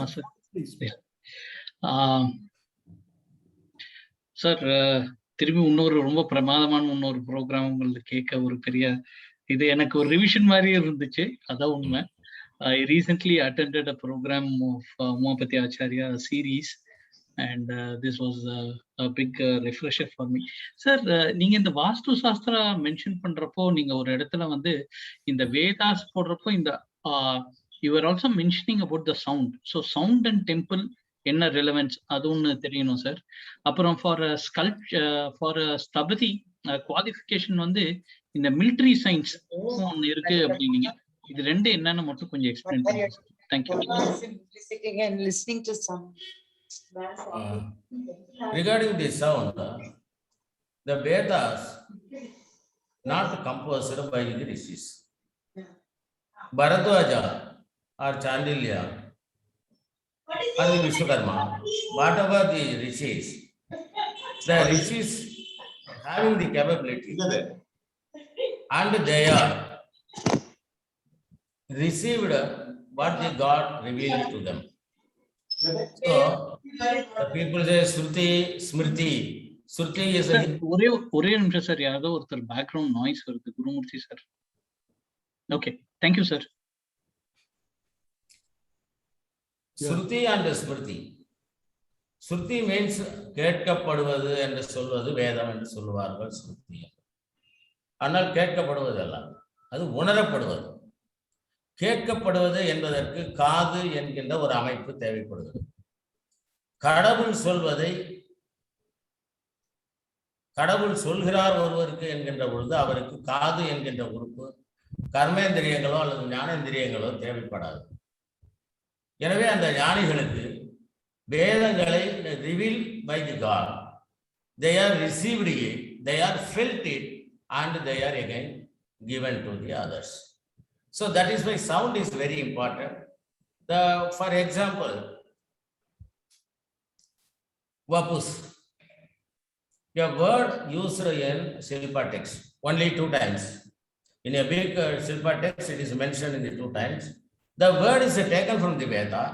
please. Sir, திரும்பி இன்னொரு ரொம்ப பிரமாதமான இன்னொரு program உங்களுக்கு கேட்க ஒரு பெரிய இது எனக்கு ஒரு ரிவிஷன் மாதிரி இருந்துச்சு. அதான் உண்மை. I recently attended a program of Umapathy Acharya series and this was a big refresher for me. Sir, நீங்க இந்த வாஸ்து சாஸ்திரா மென்ஷன் பண்றப்போ நீங்க ஒரு இடத்துல வந்து இந்த வேதாஸ் போடுறப்போ இந்த you were also mentioning about the sound. So sound and temple என்ன relevance அது ஒன்று தெரியணும் சார். அப்புறம் for a sculpture, for a Sthapathi qualification வந்து இந்த military science ஒன்று இருக்கு அப்படின்னீங்க. இது ரெண்டு என்னன்னு மட்டும் கொஞ்சம் எக்ஸ்பிளைன் பண்ணுங்க sir. Thank you. Simply sitting and listening to sound. Regarding the sound, the Vedas not composed by the rishis. Bharadwaja or Chandilya or the Vishwakarma, whatever the rishis having the capability and they are received what the God revealed to them. So the people say Shruti, Smriti. Shruti is a ஒரே நிமிஷம் sir, யாரோ ஒருத்தர் background noise வருது. Gurumurthy sir. Okay, thank you sir. Shruti and Smriti. Shruti means கேட்கப்படுவது என்று சொல்வது வேதம் என்று சொல்லுவார்கள் ஸ்ருதி. ஆனால் கேட்கப்படுவது அல்ல, அது உணரப்படுவது. கேட்கப்படுவது என்பதற்கு காது என்கின்ற ஒரு அமைப்பு தேவைப்படுகிறது. கடவுள் சொல்வதை கடவுள் சொல்கிறார் ஒருவருக்கு என்கின்ற பொழுது அவருக்கு காது என்கின்ற உறுப்பு, கர்மேந்திரியங்களோ அல்லது ஞானேந்திரியங்களோ தேவைப்படாது. எனவே அந்த ஞானிகளுக்கு வேதங்களை revealed by the God, they are received it, they are felt it, and they are again given to the others. So that is why sound is very important. For example, vapus, a word used in Shilpa text only 2 times. In a big Shilpa text, it is mentioned in the 2 times. The word is taken from the Veda.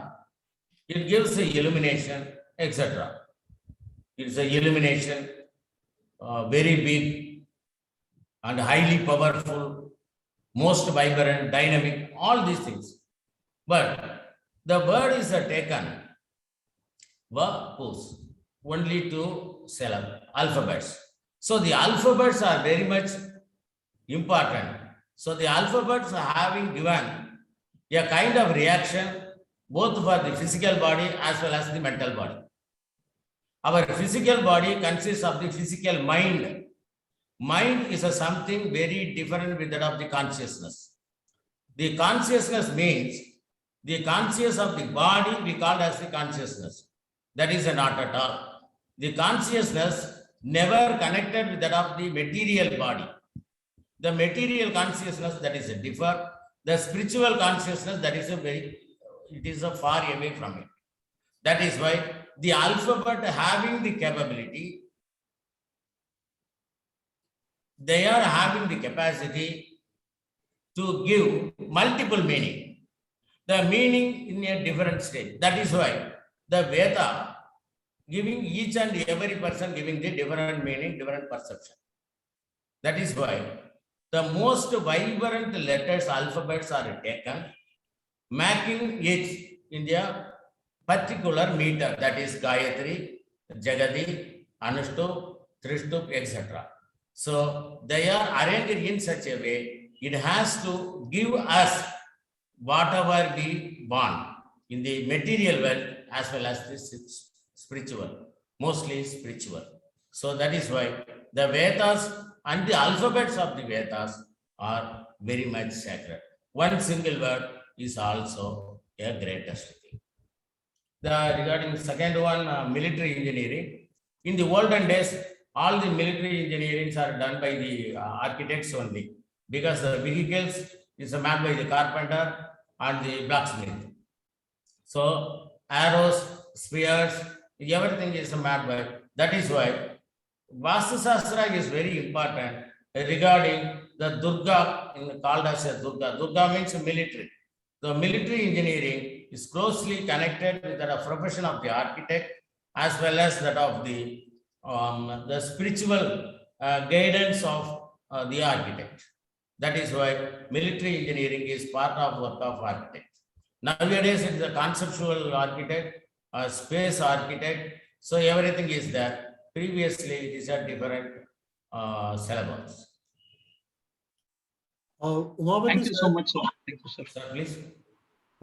It gives the illumination, etc. It's a illumination, very big and highly powerful, most vibrant, dynamic, all these things. But the word is taken, vapus, only 2 syllables, alphabets. So the alphabets are very much important. So the alphabets are having given a kind of reaction both for the physical body as well as the mental body. Our physical body consists of the physical mind. Mind is something very different with that of the consciousness. The consciousness means the conscious of the body we call as the consciousness. That is not at all. The consciousness never connected with that of the material body. The material consciousness, that is a differ. The spiritual consciousness, that is it is a far away from it. That is why the alphabet having the capability, they are having the capacity to give multiple meaning. The meaning in a different state. That is why the Veda giving each and every person giving the different meaning, different perception. That is why the most vibrant letters, alphabets are taken, making it in their particular meter, that is Gayatri, Jagadi, Anushtup, Trishtup, etc. So they are arranged in such a way, it has to give us whatever we want in the material world as well as the spiritual, mostly spiritual. So that is why the Vedas and the alphabets of the Vedas are very much sacred. One single word is also a greatest thing. Regarding the second one, military engineering. In the olden days, all the military engineerings are done by the architects only, because the vehicles is made by the carpenter and the blacksmith. So arrows, spears, everything is made by. That is why Vastu Shastra is very important regarding the Durga, called as a Durga. Durga means military. The military engineering is closely connected with the profession of the architect as well as that of the spiritual guidance of the architect. That is why military engineering is part of work of architect. Nowadays it is a conceptual architect, a space architect, so everything is there. Previously it is a different syllabus. Umapathy Thank you sir, so much, sir. Thank you, sir. Sir, please,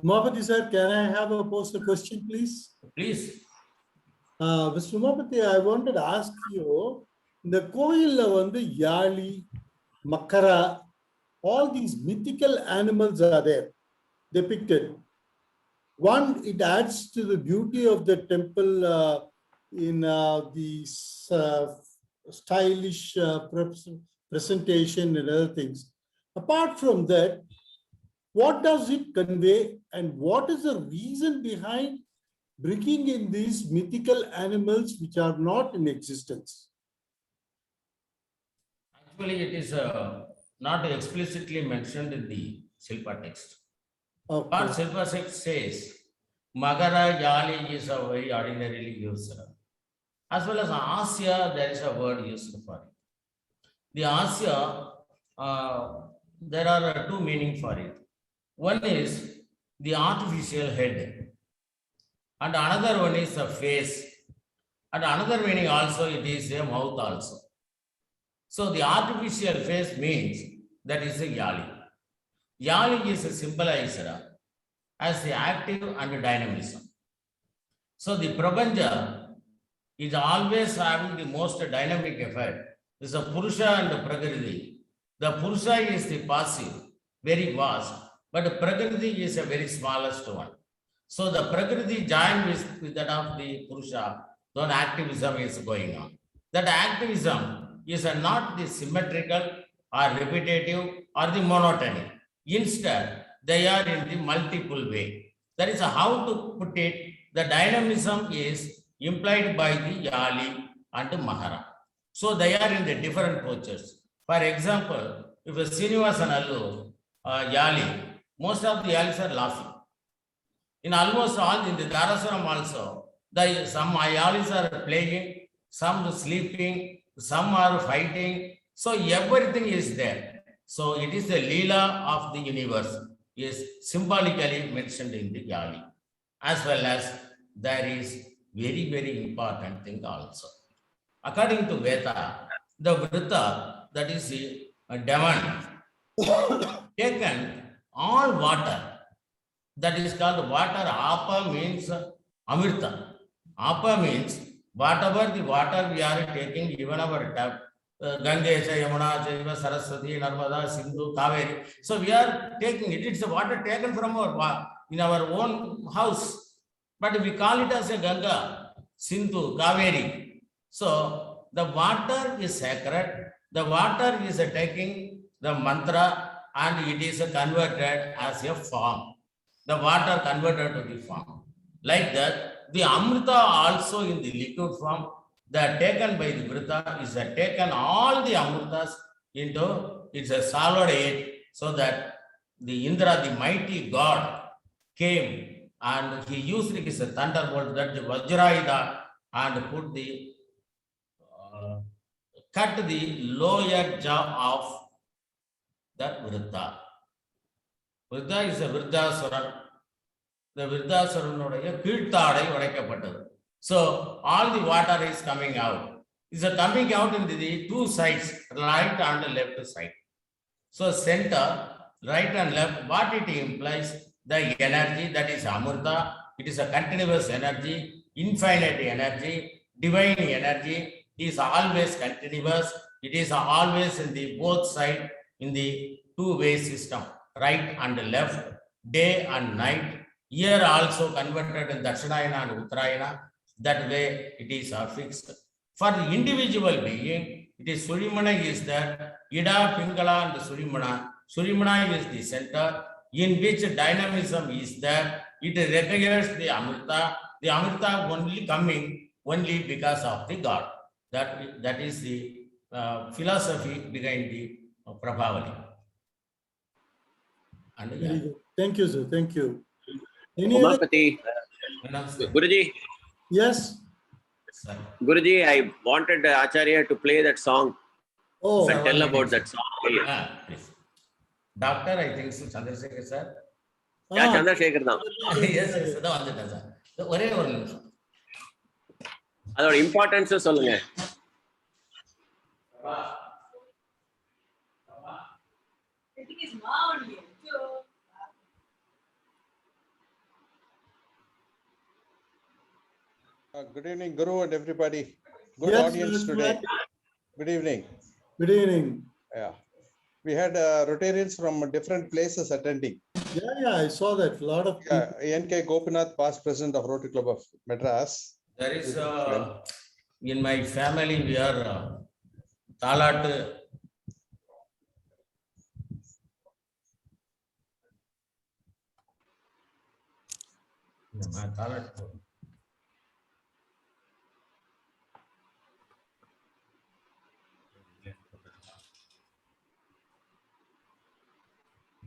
Umapathy sir, can I have a post a question, please? please. Mr. Umapathy, I wanted to ask you, இந்த கோயில்ல வந்து யாழி, மக்கரா, all these mythical animals are there depicted. One, it adds to the beauty of the temple in these stylish presentation and other things. Apart from that, what does it convey and what is the reason behind bringing in these mythical animals which are not in existence? Actually, it is not explicitly mentioned in the Silpa text. But Okay. Silpa text says, Magara Yali is a very ordinarily used. As well as Asya, there is a word used for it. The Asya, there are two meanings for it. One is the artificial head, and another one is a face, and another meaning also it is a mouth also. So the artificial face means that is a Yali. Yali is a symbolizer as the active and dynamism. So the Prabanja is always having the most dynamic effect. It's a Purusha and the Prakriti. The Purusha is the passive, very vast, but the Prakriti is a very smallest one. So the Prakriti joined with that of the Purusha, then activism is going on. That activism is not the symmetrical or repetitive or the monotony. Instead, they are in the multiple way. That is how to put it. The dynamism is implied by the Yali and Mahara. So they are in the different postures. For example, if a Srinivasan Allu, Yali, most of the Yalis are laughing. In almost all, in the Dharaswaram also, some Yalis are playing, some sleeping, some are fighting. So everything is there. So it is the Leela of the universe is symbolically mentioned in the Yali. As well as there is very, very important thing also. According to Veda, the Vritta, that is the demon, taken all water, that is called water. Apa means Amrita. Apa means whatever the water we are taking, even our tap, Ganga, Yamuna, Saraswati, Narmada, Sindhu, Kaveri. So we are taking it. It's the water taken from in our own house. But we call it as a Ganga, Sindhu, Kaveri. So the water is sacred. The water is taking the mantra and it is converted as a form. The water converted to the form. Like that, the Amrita also in the liquid form, that taken by the Vrita is taken all the Amritas into it's a solid aid, so that the Indra, the mighty god, came and he used it as a thunderbolt, that the Vajrayuda, and put the cut the lower jaw of that Vrita. Vrita is a Vridhasuran. The Vridhasuranudaiya கீழ்த்தாடை உடைக்கப்பட்டது. So all the water is coming out. Is coming out in the two sides, right and left side. So center, right and left, what it implies, the energy that is Amrita, it is a continuous energy, infinite energy, divine energy, is always continuous. It is always in the both side, in the two-way system, right and left, day and night. Here also converted in Dakshinayana and Uttarayana. That way it is fixed. For the individual being, it is Surimana is there, Ida, Pingala and Surimana. Surimana is the center in which dynamism is there. It requires the Amrita. The Amrita only coming only because of the God. That is the philosophy behind the Prabhavali. And Very good. Thank you, sir. Thank you. Any other? Umapathy, Guruji, Yes. Sir. Guruji, I wanted Acharya to play that song. Oh, But tell about that song. Please. Doctor, I think so, Chandrasekhar sir. Yeah, Chandrasekhar தான். Yes, yes, அதான் வந்துட்டேன் sir. ஒரே ஒரு நிமிஷம். அதோட importance சொல்லுங்க. I think he's Good evening, Guru and everybody. Good Yes, audience today. Good evening. Good evening. Yeah. We had Rotarians from different places attending. Yeah, I saw that. A lot of people. NK Gopinath, past president of Rotary Club of Madras. There is, in my family, we are Talat.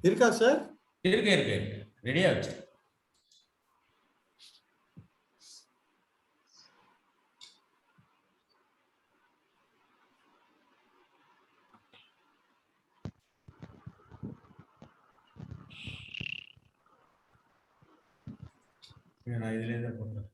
இருக்கா sir? இருக்கு ரெடியா வச்சு. நான் இதுல தான் போட்டேன்.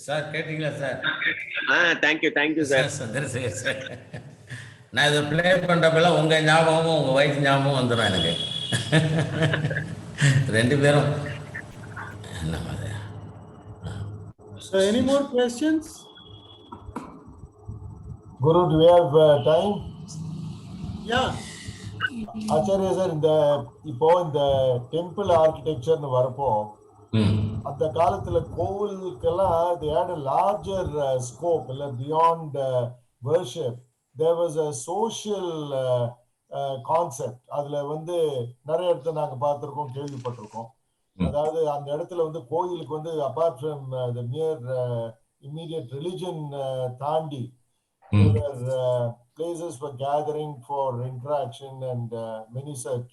Sir கேட்டீங்களா sir? Thank you sir. Chandrasekar sir நான் இதை ப்ளே பண்ணுறப்பெல்லாம் உங்கள் ஞாபகமும் உங்கள் ஒய்ஃப் ஞாபகமும் வந்துடும் எனக்கு. ரெண்டு பேரும் என்ன மாதிரி. So any more questions? Guru, do we have time? Yeah. Acharya sir, இப்போ இந்த டெம்பிள் ஆர்கிடெக்சர்னு வரப்போ அந்த காலத்துல கோவிலுக்கெல்லாம் they had a larger scope, இல்ல beyond worship. There was a social concept. அதுல நிறைய இடத்துல நாங்க பார்த்திருக்கோம், கேள்விப்பட்டிருக்கோம். அதாவது அந்த இடத்துல கோயிலுக்கு apart from the mere immediate religion தாண்டி there were places for gathering for interaction and many such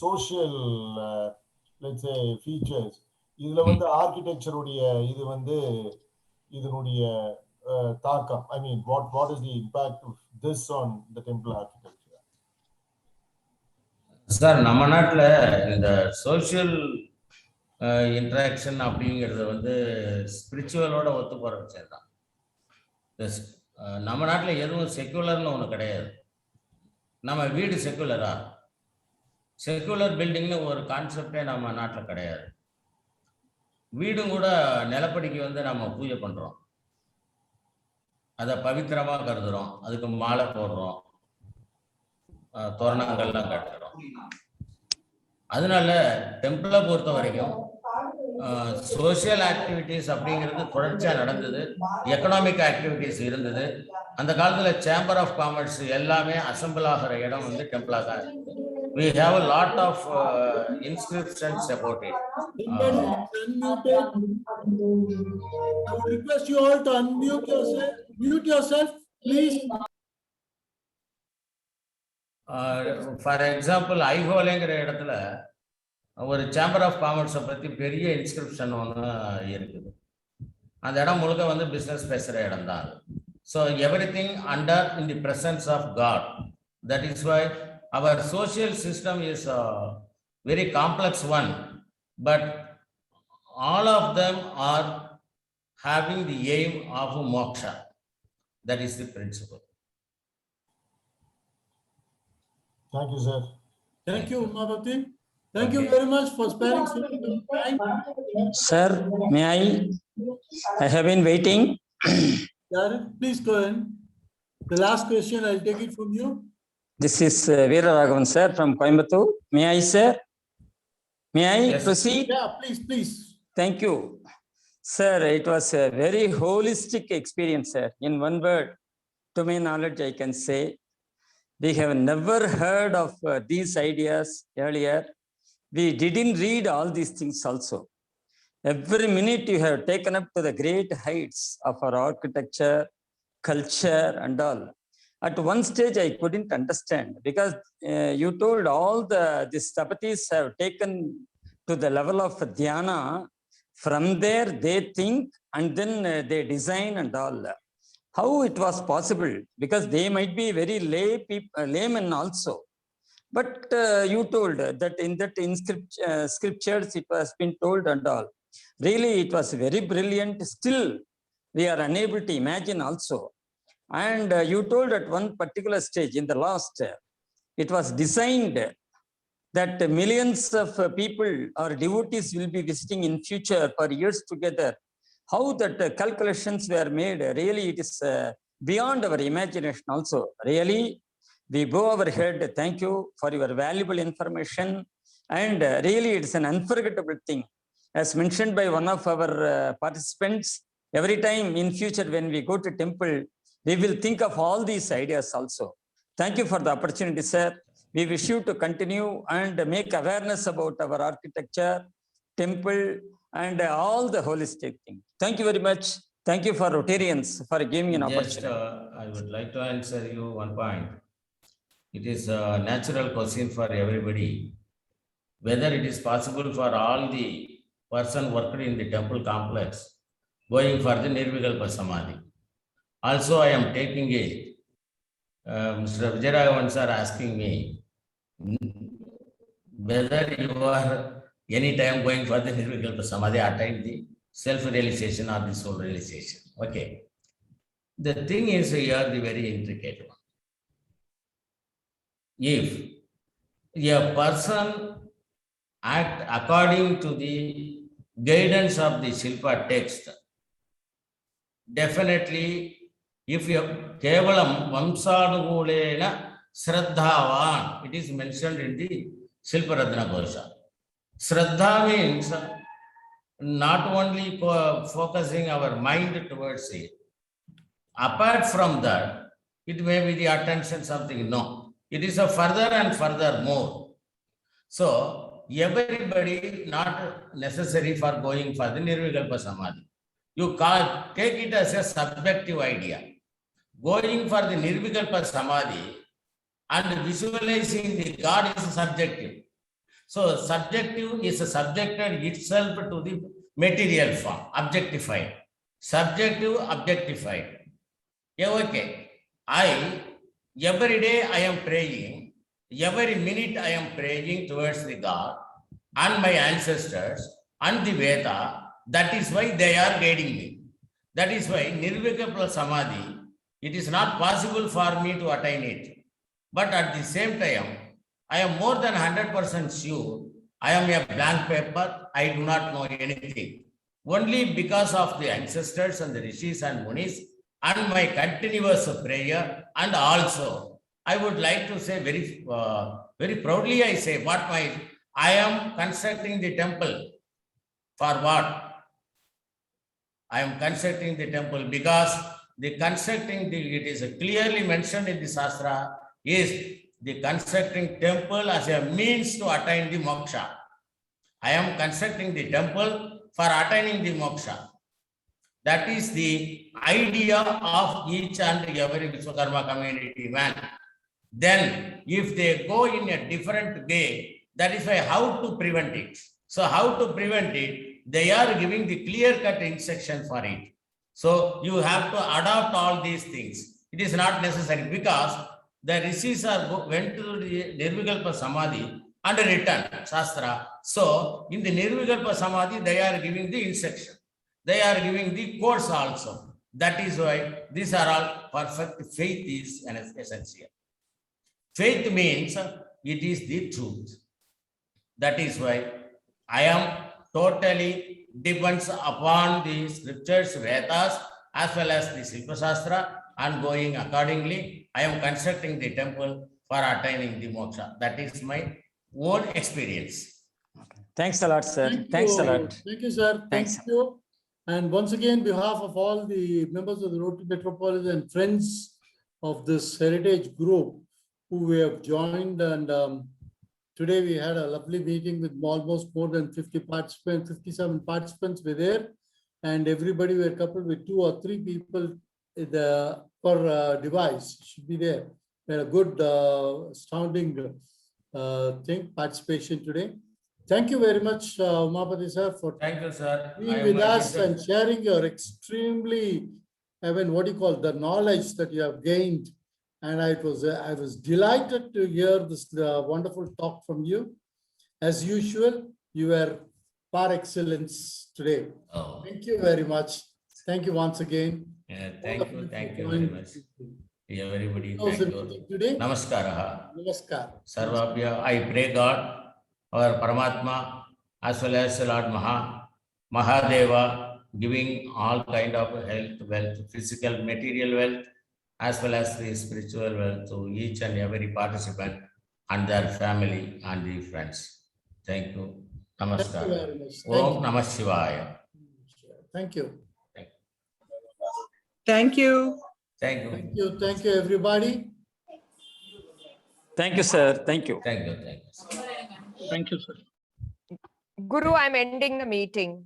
social let's say features. இதுல architecture உடைய இதனுடைய தாக்கம், I mean what is the impact of this on the temple architecture? Sir, நம்ம நாட்டில் இந்த social interaction அப்படிங்கிறது ஸ்பிரிச்சுவலோட ஒத்து போகிற விஷயம் தான். நம்ம நாட்டில் எதுவும் செக்குலர்னு ஒன்று கிடையாது. நம்ம வீடு செக்குலரா? செக்குலர் பில்டிங்னு ஒரு கான்செப்டே நம்ம நாட்டில் கிடையாது. வீடும் கூட நிலப்படிக்கு நம்ம பூஜை பண்ணுறோம், அதை பவித்திரமாக கருதுகிறோம், அதுக்கு மாலை போடுறோம், தோரணங்கள்லாம் கட்டுறோம். அதனால டெம்பிளை பொறுத்த வரைக்கும் சோசியல் ஆக்டிவிட்டிஸ் அப்படிங்கிறது தொடர்ச்சியாக நடந்தது. எக்கனாமிக் ஆக்டிவிட்டிஸ் இருந்தது. அந்த காலத்தில் சேம்பர் ஆஃப் காமர்ஸ் எல்லாமே அசம்பிள் ஆகிற இடம் டெம்பிளாக தான் இருக்குது. We have a lot of inscriptions about it. I would request you all to unmute yourself. Mute yourself, please. For example, ஐஹோலேங்கிற இடத்துல ஒரு சேம்பர் ஆஃப் காமர்ஸை பற்றி பெரிய இன்ஸ்கிரிப்ஷன் ஒன்று இருக்குது. அந்த இடம் முழுக்க பிஸ்னஸ் பேசுகிற இடம் தான். So everything under in the presence of God. That is why our social system is a very complex one, but all of them are having the aim of moksha. That is the principle. Thank you, sir. Thank you, Umapathy. Thank you very much for sparing so much time. Sir, may I have been waiting. Please go ahead. The last question, I'll take it from you. This is Veera Raghavan, sir, from Coimbatore. May I, sir? May I proceed? Yeah, please. Thank you. Sir, it was a very holistic experience, sir. In one word, to my knowledge, I can say, we have never heard of these ideas earlier. We didn't read all these things also. Every minute you have taken up to the great heights of our architecture, culture, and all. At one stage, I couldn't understand because you told all the Stapatis have taken to the level of dhyana. From there, they think and then they design and all. How it was possible? Because they might be very laymen also. But you told that in that scriptures, it was been told and all. Really, it was very brilliant. Still, we are unable to imagine also. And you told at one particular stage in the last, it was designed that millions of people or devotees will be visiting in future for years together. How that calculations were made, really it is beyond our imagination also. Really, we bow our head. Thank you for your valuable information. And really, it's an unforgettable thing. As mentioned by one of our participants, every time in future when we go to temple, we will think of all these ideas also. Thank you for the opportunity, sir. We wish you to continue and make awareness about our architecture, temple, and all the holistic thing. Thank you very much. Thank you for Rotarians for giving me an opportunity. I would like to answer you one point. It is a natural question for everybody, whether it is possible for all the person working in the temple complex going for the Nirvikalpa Samadhi. Also, I am taking it. Mr. Vijayaraghavan sir asking me whether you are anytime going for the Nirvikalpa Samadhi, attain the self-realization or the soul realization. Okay. The thing is here the very intricate one. if a person act according to the guidance of the Shilpa text, definitely if you kevalam vamsadugulena shraddhavan, it is mentioned in the Shilpa Ratna Kosha. Shraddha means not only focusing our mind towards it. Apart from that, it may be the attention something. No, it is a further and further more. So everybody not necessary for going for the Nirvikalpa Samadhi. You can't take it as a subjective idea. Going for the Nirvikalpa Samadhi and visualizing the God is subjective. So subjective is subjected itself to the material form, objectified. Subjective, objectified. Yeah, okay. Every day I am praying, every minute I am praying towards the God and my ancestors and the Veda. That is why they are guiding me. That is why Nirvikalpa Samadhi, it is not possible for me to attain it. But at the same time, I am more than 100% sure I am a blank paper. I do not know anything. Only because of the ancestors and the rishis and munis and my continuous prayer, and also I would like to say very proudly, I say I am constructing the temple. For what? I am constructing the temple because it is clearly mentioned in the Shastra, is the constructing temple as a means to attain the moksha. I am constructing the temple for attaining the moksha. That is the idea of each and every Vishwakarma community man. Then if they go in a different way, that is why how to prevent it. So how to prevent it? They are giving the clear-cut instruction for it. So you have to adopt all these things. It is not necessary because the rishis went to the Nirvikalpa Samadhi and returned Shastra. So in the Nirvikalpa Samadhi, they are giving the instruction. They are giving the course also. That is why these are all perfect. Faith is an essential. Faith means it is the truth. That is why I am totally depends upon the scriptures, Vedas, as well as the Shilpa Shastra, and going accordingly. I am constructing the temple for attaining the moksha. That is my own experience. Thanks a lot, sir. Thank Thanks a you. lot. Thank you, sir. Thanks. Thank you. And once again, on behalf of all the members of the Rotary Metropolitan friends of this heritage group who we have joined, and today we had a lovely meeting with almost more than 50 participants, 57 participants were there, and everybody were coupled with 2 or 3 people per device should be there. We had a good astounding participation today. Thank you very much, Umapathy sir, for Thank you, sir. being with us and sharing your extremely, the knowledge that you have gained. And I was delighted to hear this wonderful talk from you. As usual, you were par excellence today. Oh. Thank you very much. Thank you once again. Yeah, thank you very much. Everybody, thank you. Today. Namaskara. Namaskar. Sarvabhya. I pray God, our Paramatma, as well as Lord Mahadeva, giving all kind of health, wealth, physical, material wealth, as well as the spiritual wealth to each and every participant and their family and the friends. Thank you. Namaskar. Thank you very much. Om Namah Shivaya. Thank you. Thank you. Thank you. Thank you. Thank you, everybody. Thank you, sir. Thank you. Thank you. Thank you. Thank you, sir. Guru, I'm ending the meeting.